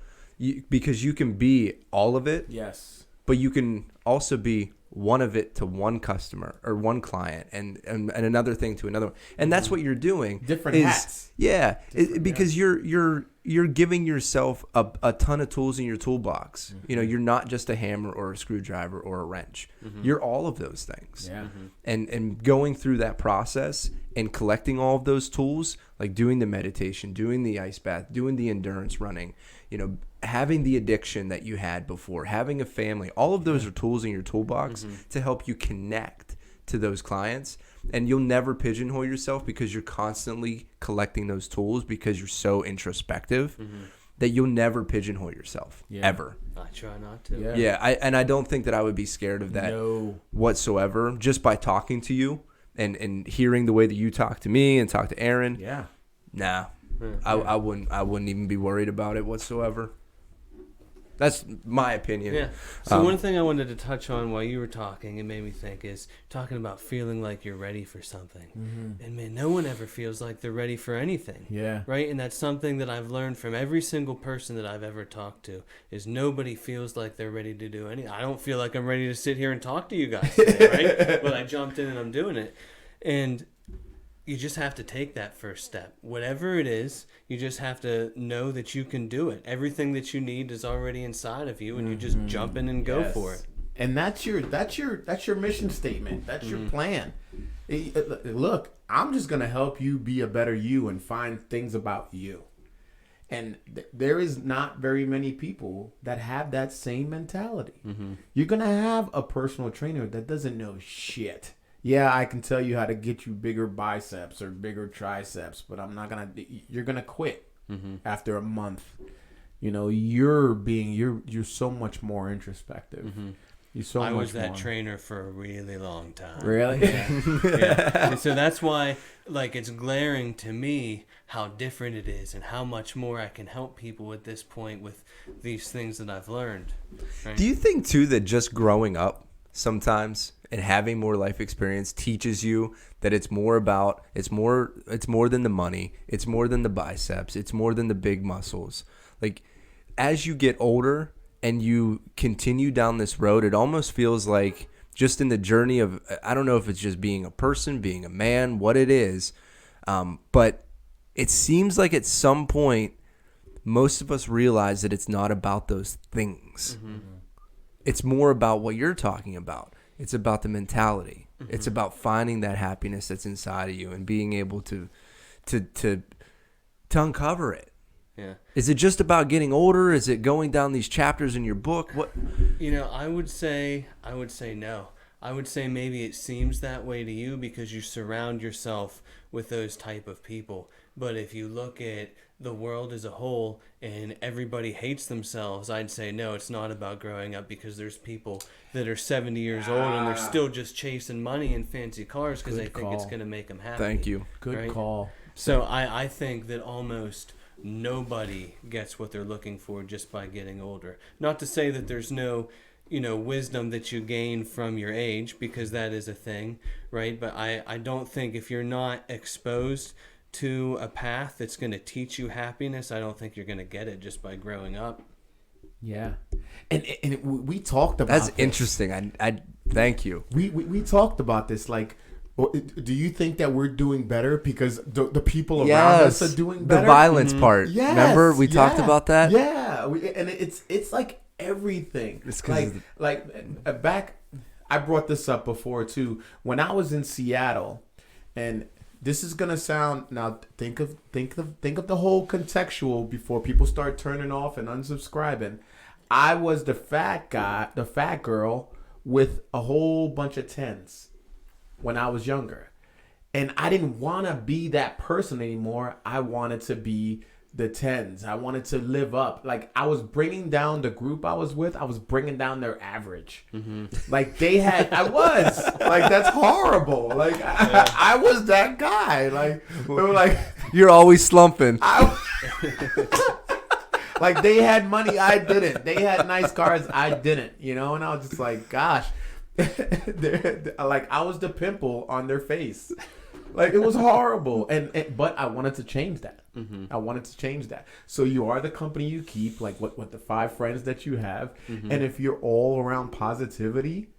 because you can be all of it. Yes. But you can also be one of it to one customer or one client and another thing to another one. And that's what you're doing. Different hats. Yeah. Because you're giving yourself a ton of tools in your toolbox. You're not just a hammer or a screwdriver or a wrench. You're all of those things. Yeah. And going through that process and collecting all of those tools, like doing the meditation, doing the ice bath, doing the endurance running, having the addiction that you had before, having a family, all of those are tools in your toolbox to help you connect to those clients. And you'll never pigeonhole yourself because you're constantly collecting those tools because you're so introspective that you'll never pigeonhole yourself ever. I try not to. Yeah. Yeah, I don't think that I would be scared of that whatsoever just by talking to you and hearing the way that you talk to me and talk to Aaron. Yeah. Nah, I wouldn't even be worried about it whatsoever. That's my opinion. Yeah. So one thing I wanted to touch on while you were talking, it made me think, is talking about feeling like you're ready for something. And man, no one ever feels like they're ready for anything. Yeah. Right? And that's something that I've learned from every single person that I've ever talked to, is nobody feels like they're ready to do anything. I don't feel like I'm ready to sit here and talk to you guys today, right? But I jumped in and I'm doing it. And you just have to take that first step. Whatever it is, you just have to know that you can do it. Everything that you need is already inside of you, and you just jump in and go for it. And that's your mission statement. That's your plan. Look, I'm just gonna help you be a better you and find things about you. And there is not very many people that have that same mentality. You're gonna have a personal trainer that doesn't know shit. Yeah, I can tell you how to get you bigger biceps or bigger triceps, but you're going to quit after a month. You're so much more introspective. I was that trainer for a really long time. Really? Yeah. And so that's why, like, it's glaring to me how different it is and how much more I can help people at this point with these things that I've learned. Right? Do you think too that just growing up sometimes and having more life experience teaches you that it's more than the money, it's more than the biceps, it's more than the big muscles. Like as you get older and you continue down this road, it almost feels like just in the journey of, I don't know if it's just being a person, being a man, what it is, but it seems like at some point, most of us realize that it's not about those things. It's more about what you're talking about. It's about the mentality. It's about finding that happiness that's inside of you and being able to uncover it. Yeah. Is it just about getting older? Is it going down these chapters in your book? What? I would say no. I would say maybe it seems that way to you because you surround yourself with those type of people. But if you look at the world as a whole and everybody hates themselves, I'd say no, it's not about growing up, because there's people that are 70 years old and they're still just chasing money and fancy cars because they think it's going to make them happy. Thank you. Good call. So I think that almost nobody gets what they're looking for just by getting older. Not to say that there's no, wisdom that you gain from your age, because that is a thing, right? But I don't think if you're not exposed to a path that's going to teach you happiness, I don't think you're going to get it just by growing up. Yeah. And we talked about That's this. interesting. I thank you. We talked about this. Like, do you think that we're doing better because the people around us are doing better? The violence part. Yes. Remember we talked about that? Yeah. And it's like everything. It's back. I brought this up before too. When I was in Seattle, and this is gonna sound, now think of the whole contextual before people start turning off and unsubscribing. I was the fat girl with a whole bunch of tens when I was younger. And I didn't want to be that person anymore. I wanted to be the tens. I wanted to live up. Like, I was bringing down the group I was with. I was bringing down their average. Like, I was. Like, that's horrible. Like, I was that guy. Like, they were like, you're always slumping. Like, they had money, I didn't. They had nice cars, I didn't. And I was just like, gosh. Like, I was the pimple on their face. Like, it was horrible. But I wanted to change that. I wanted to change that. So you are the company you keep, like what the 5 friends that you have. And if you're all around positivity,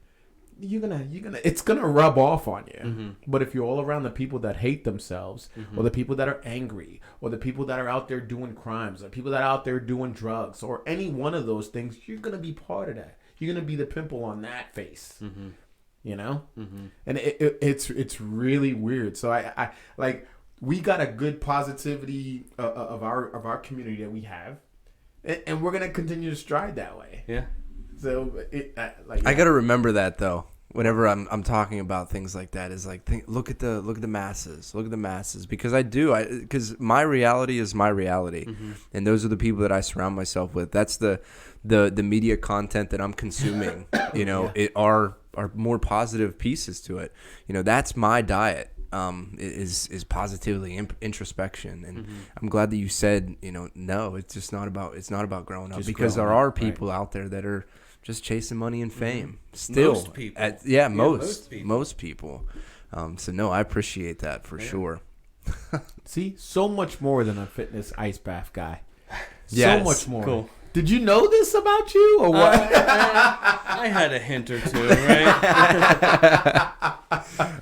it's gonna rub off on you. But if you're all around the people that hate themselves, or the people that are angry, or the people that are out there doing crimes, or people that are out there doing drugs, or any one of those things, you're gonna be part of that. You're gonna be the pimple on that face. And it's really weird. So I like, we got a good positivity of our community that we have, and we're gonna continue to stride that way. Yeah. So I gotta remember that though. Whenever I'm talking about things like that, is like, look at the masses, because my reality is my reality, and those are the people that I surround myself with. That's the media content that I'm consuming. It are more positive pieces to it. That's my diet. Is positively introspection, and I'm glad that you said no, it's not about growing up, because there are people out there that are just chasing money and fame. Still, most people. Most people. So no, I appreciate that for sure. See, so much more than a fitness ice bath guy. Yes. So much more. Cool. Did you know this about you, or what? I had a hint or two, right?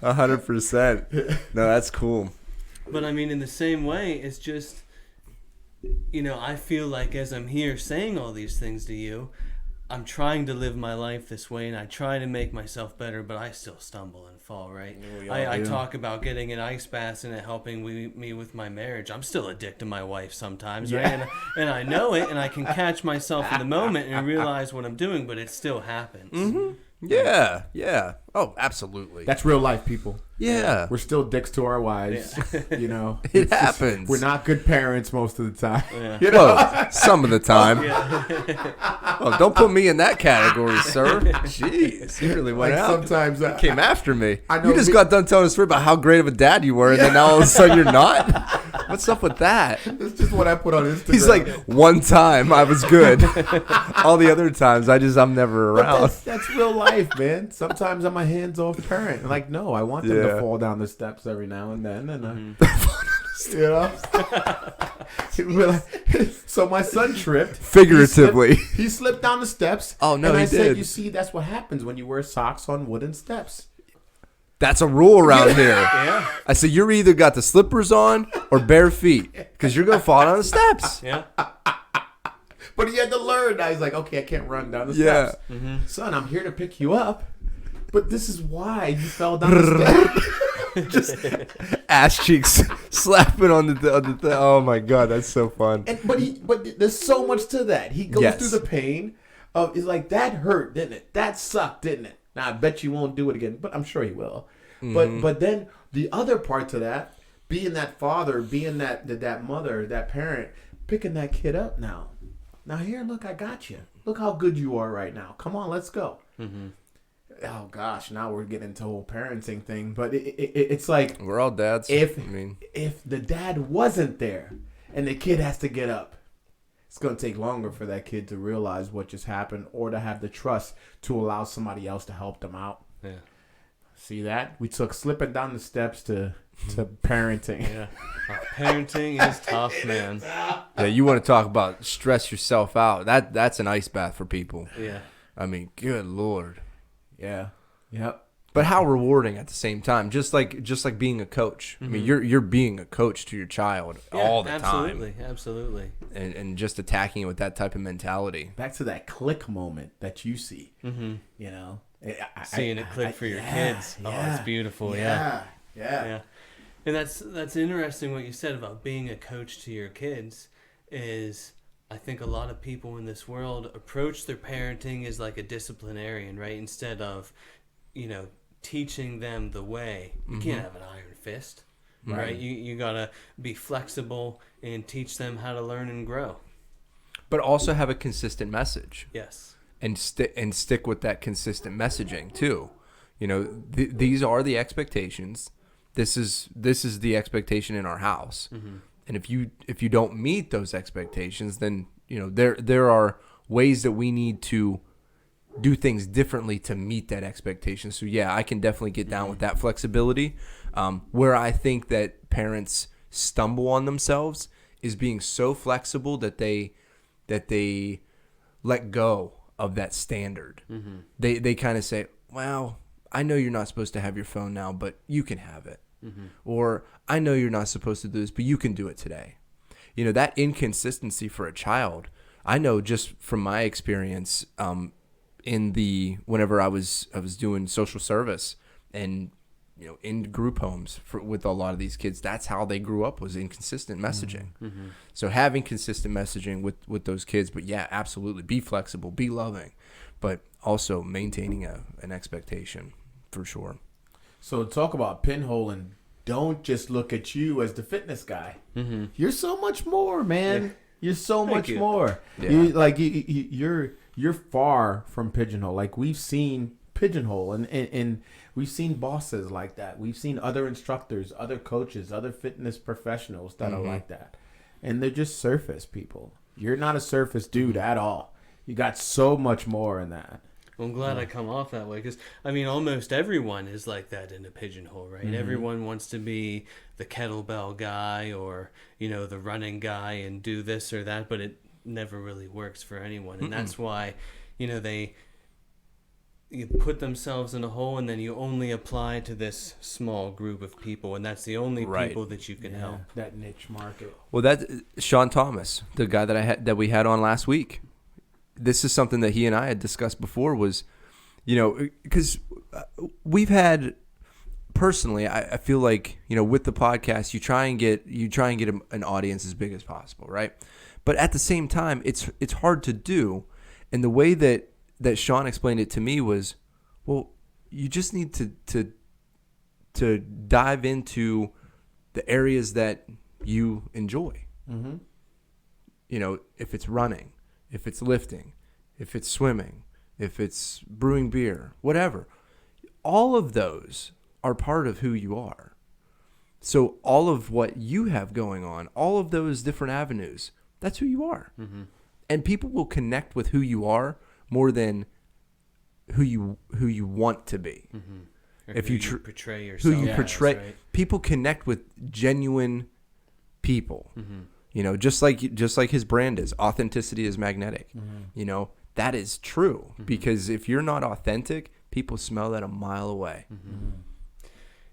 100%. No, that's cool. But I mean, in the same way, it's just, I feel like as I'm here saying all these things to you, I'm trying to live my life this way, and I try to make myself better, but I still stumble and fall, right? I talk about getting an ice bath and it helping me with my marriage. I'm still a dick to my wife sometimes, right? And I know it, and I can catch myself in the moment and realize what I'm doing, but it still happens. Yeah. Oh, absolutely. That's real life, people. Yeah. We're still dicks to our wives. It happens. We're not good parents most of the time. Yeah. Well, some of the time. Well, don't put me in that category, sir. Jeez, you really went out. Sometimes Came after me. I know you just got done telling a story about how great of a dad you were, and then now all of a sudden you're not? What's up with that? It's just what I put on Instagram. He's like, one time I was good. All the other times I'm never But around. that's real life, man. Sometimes I'm a hands-off parent. Like, no, I want them to fall down the steps every now and then. And You know? So my son tripped. Figuratively. He slipped down the steps. Oh, no, and I he said, did. you see, that's what happens when you wear socks on wooden steps. That's a rule around here. Yeah. I said, you're either got the slippers on or bare feet because you're going to fall down the steps. Yeah. But he had to learn. Now he's like, okay, I can't run down the Yeah. steps. Son, I'm here to pick you up. But this is why you fell down the steps. Just ass cheeks slapping on the oh my God, that's so fun. But there's so much to that. He goes Yes. through the pain of, it's like, that hurt, didn't it? That sucked, didn't it? Now, I bet you won't do it again, but I'm sure he will. But then the other part to that, being that father, being that mother, that parent, picking that kid up now. Now here, look, I got you. Look how good you are right now. Come on, let's go. Oh gosh, now we're getting into the whole parenting thing. But it's like, We're all dads. if the dad wasn't there and the kid has to get up, it's going to take longer for that kid to realize what just happened or to have the trust to allow somebody else to help them out. Yeah. See that? We took slipping down the steps to parenting. Yeah. Parenting is tough, man. Yeah, you want to talk about stress yourself out. That's an ice bath for people. Yeah. I mean, good Lord. Yeah. Yep. But how rewarding at the same time. Just like being a coach. I mean, you're being a coach to your child all the absolutely, time. Absolutely. And just attacking it with that type of mentality. Back to that click moment that you see. You know? Seeing it click for your kids. Oh, it's beautiful. Yeah. And that's interesting what you said about being a coach to your kids. Is I think a lot of people in this world approach their parenting as like a disciplinarian, right? Instead of, teaching them the way. You can't have an iron fist, right? You gotta be flexible and teach them how to learn and grow. But also have a consistent message. Yes. And stick with that consistent messaging too. These are the expectations. This is the expectation in our house. And if you don't meet those expectations, then there are ways that we need to do things differently to meet that expectation. So yeah, I can definitely get down with that flexibility. Where I think that parents stumble on themselves is being so flexible that they let go of that standard. They kind of say, well, I know you're not supposed to have your phone now, but you can have it. Or I know you're not supposed to do this, but you can do it today. That inconsistency for a child, I know just from my experience, whenever I was doing social service and in group homes with a lot of these kids, that's how they grew up, was inconsistent messaging. So having consistent messaging with those kids, but yeah, absolutely be flexible, be loving, but also maintaining an expectation for sure. So talk about pinholing. Don't just look at you as the fitness guy. You're so much more, man. Yeah. You're so much more. Yeah. You're far from pigeonhole. Like, we've seen pigeonhole and we've seen bosses like that. We've seen other instructors, other coaches, other fitness professionals that are like that. And they're just surface people. You're not a surface dude at all. You got so much more in that. Well, I'm glad I come off that way because, almost everyone is like that in a pigeonhole, right? Everyone wants to be the kettlebell guy or, the running guy and do this or that, but it never really works for anyone. And that's why, you put themselves in a hole and then you only apply to this small group of people, and that's the only people that you can help. That niche market. Well, that's Sean Thomas, the guy that we had on last week. This is something that he and I had discussed before was, because we've had, personally, I feel like, with the podcast, you try and get an audience as big as possible, right? But at the same time, it's hard to do. And the way that Sean explained it to me was, well, you just need to dive into the areas that you enjoy. If it's running, if it's lifting, if it's swimming, if it's brewing beer, whatever. All of those are part of who you are. So all of what you have going on, all of those different avenues, that's who you are. And people will connect with who you are more than who you want to be. If you portray yourself. Who you portray. Right. People connect with genuine people. You know, just like his brand is, authenticity is magnetic. You know, that is true, because if you're not authentic, people smell that a mile away.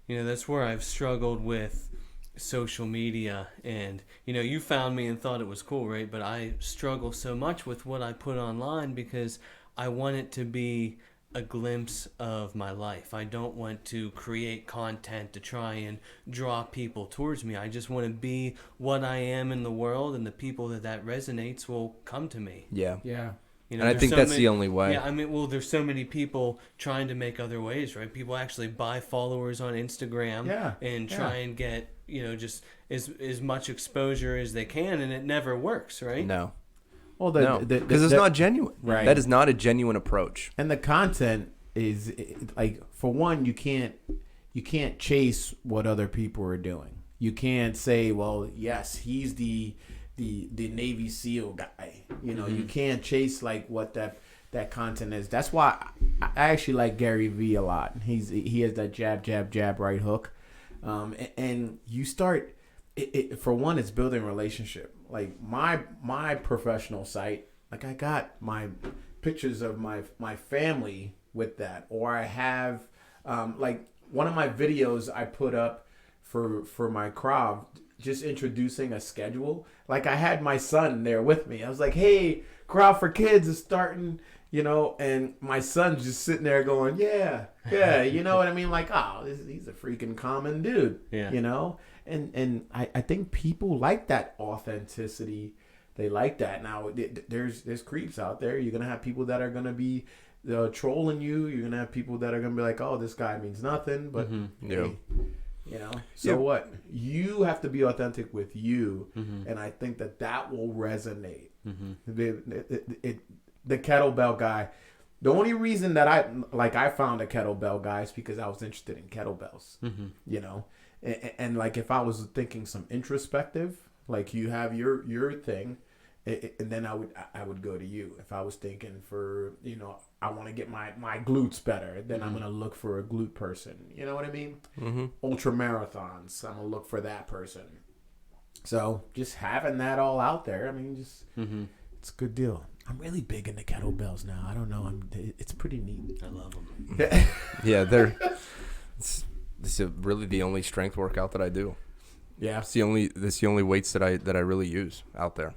You know, that's where I've struggled with social media. And, you know, you found me and thought it was cool, right? But I struggle so much with what I put online because I want it to be a glimpse of my life. I don't want to create content to try and draw people towards me. I just want to be what I am in the world, and the people that resonates will come to me. Yeah. You know, And I there's think so that's many, the only way. Yeah, I mean, well, there's so many people trying to make other ways, right? People actually buy followers on Instagram and try and get, you know, just as much exposure as they can, and it never works, right? No. Well, Because it's not genuine. Right. That is not a genuine approach. And the content is like, for one, you can't chase what other people are doing. You can't say, well, yes, he's the Navy SEAL guy. You know, you can't chase like what that content is. That's why I actually like Gary Vee a lot. He has that jab right hook, and you start. For one, it's building relationship. Like my professional site, like I got my pictures of my family with that, or I have like one of my videos I put up for my Krav, just introducing a schedule. Like I had my son there with me. I was like, hey, Krav for Kids is starting, you know, and my son's just sitting there going, yeah, you know what I mean? Like, oh, he's a freaking common dude, you know? And I think people like that authenticity. They like that. Now, there's creeps out there. You're going to have people that are going to be trolling you. You're going to have people that are going to be like, oh, this guy means nothing. But, hey, you know, so what? You have to be authentic with you. And I think that will resonate. The kettlebell guy. The only reason that I found a kettlebell guy is because I was interested in kettlebells, you know, and like if I was thinking some introspective, like you have your thing, and then I would go to you. If I was thinking for, you know, I want to get my glutes better, then I'm gonna look for a glute person. You know what I mean? Ultra marathons, I'm gonna look for that person. So just having that all out there, I mean, just it's a good deal. I'm really big into kettlebells now. I don't know. It's pretty neat. I love them. Yeah, this is really the only strength workout that I do. Yeah, it's the only weights that I really use out there.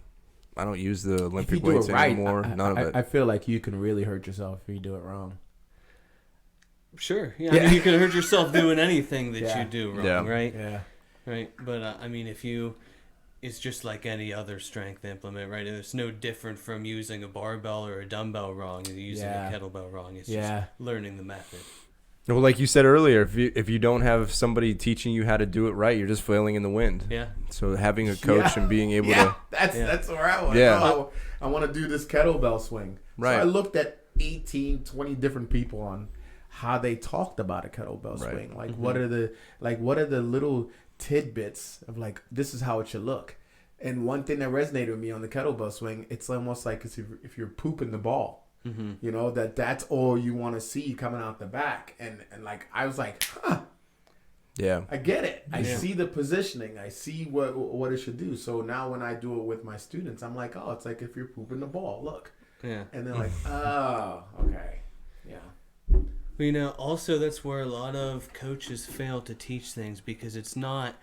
I don't use the Olympic weights anymore. None of it. I feel like you can really hurt yourself if you do it wrong. Sure. Yeah. I mean, you can hurt yourself doing anything that you do wrong, right? Yeah. Right. But I mean, it's just like any other strength implement, right? It's no different from using a barbell or a dumbbell wrong and using a kettlebell wrong. It's just learning the method. Well, like you said earlier, if you don't have somebody teaching you how to do it right, you're just flailing in the wind. Yeah. So having a coach and being able to that's where I was. Yeah. I want to do this kettlebell swing. Right. So I looked at 18, 20 different people on how they talked about a kettlebell swing. Like what are the little tidbits of like, this is how it should look. And one thing that resonated with me on the kettlebell swing, it's almost like if you're pooping the ball. You know, that's all you want to see coming out the back. And like, I was like, yeah, I get it. I see the positioning. I see what it should do. So now when I do it with my students, I'm like, oh, it's like if you're pooping the ball, look. Yeah. And they're like, oh, okay. Yeah. Well, you know, also that's where a lot of coaches fail to teach things, because it's not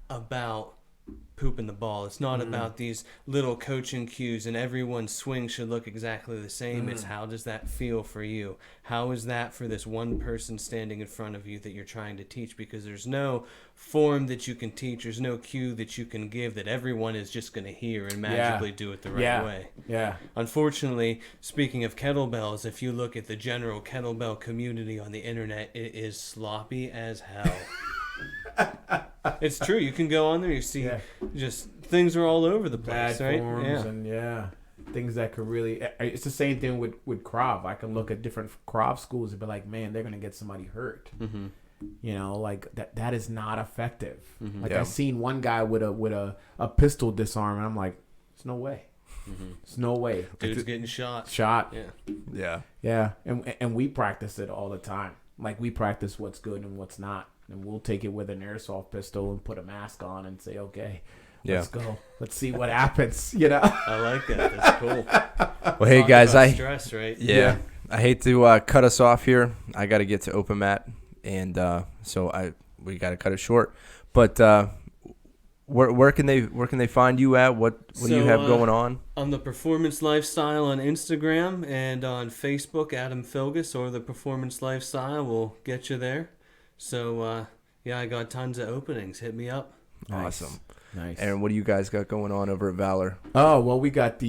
about pooping the ball. It's not about these little coaching cues and everyone's swing should look exactly the same. It's how does that feel for you? How is that for this one person standing in front of you that you're trying to teach? Because there's no form that you can teach. There's no cue that you can give that everyone is just going to hear and magically do it the right way. Yeah. Unfortunately, speaking of kettlebells, if you look at the general kettlebell community on the internet, it is sloppy as hell. It's true. You can go on there. You see, just things are all over the place, bad right? forms and things that could really. It's the same thing with Krav. I can look at different Krav schools and be like, man, they're gonna get somebody hurt. You know, like that is not effective. Like I seen one guy with a pistol disarm, and I'm like, there's no way. There's no way. Dude's getting shot. Yeah. And we practice it all the time. Like we practice what's good and what's not. And we'll take it with an airsoft pistol and put a mask on and say, okay, Yeah. Let's go. Let's see what happens. You know. I like that. That's cool. Well, hey Talk guys, about stress, right? Yeah. I hate to cut us off here. I got to get to Open Mat, and so we got to cut it short. But where can they find you at? What do you have going on? On the Performance Lifestyle on Instagram and on Facebook, Adam Filges or the Performance Lifestyle will get you there. So yeah, I got tons of openings. Hit me up. Awesome. Nice. And what do you guys got going on over at Valor? Oh, well, we got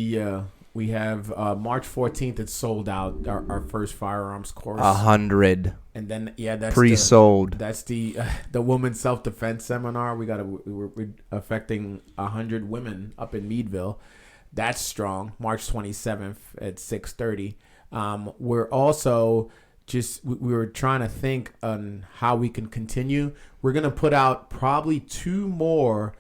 we have March 14th. It's sold out. Our first firearms course. 100 And then that's pre-sold. That's the women's self defense seminar. We're affecting 100 women up in Meadville. That's strong. March 27th at 6:30. We're also we were trying to think on how we can continue. We're gonna put out probably 2 more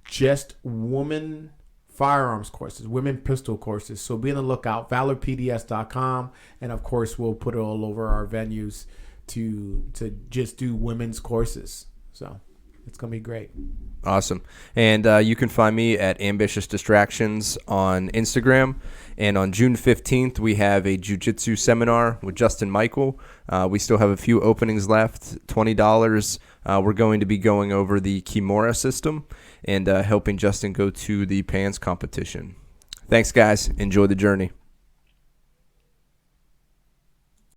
just women firearms courses, women pistol courses. So be on the lookout. ValorPDS.com, and of course we'll put it all over our venues to just do women's courses. So it's gonna be great. Awesome. And you can find me at Ambitious Distractions on Instagram. And on June 15th, we have a jiu-jitsu seminar with Justin Michael. We still have a few openings left, $20. We're going to be going over the Kimura system and helping Justin go to the PANS competition. Thanks, guys. Enjoy the journey.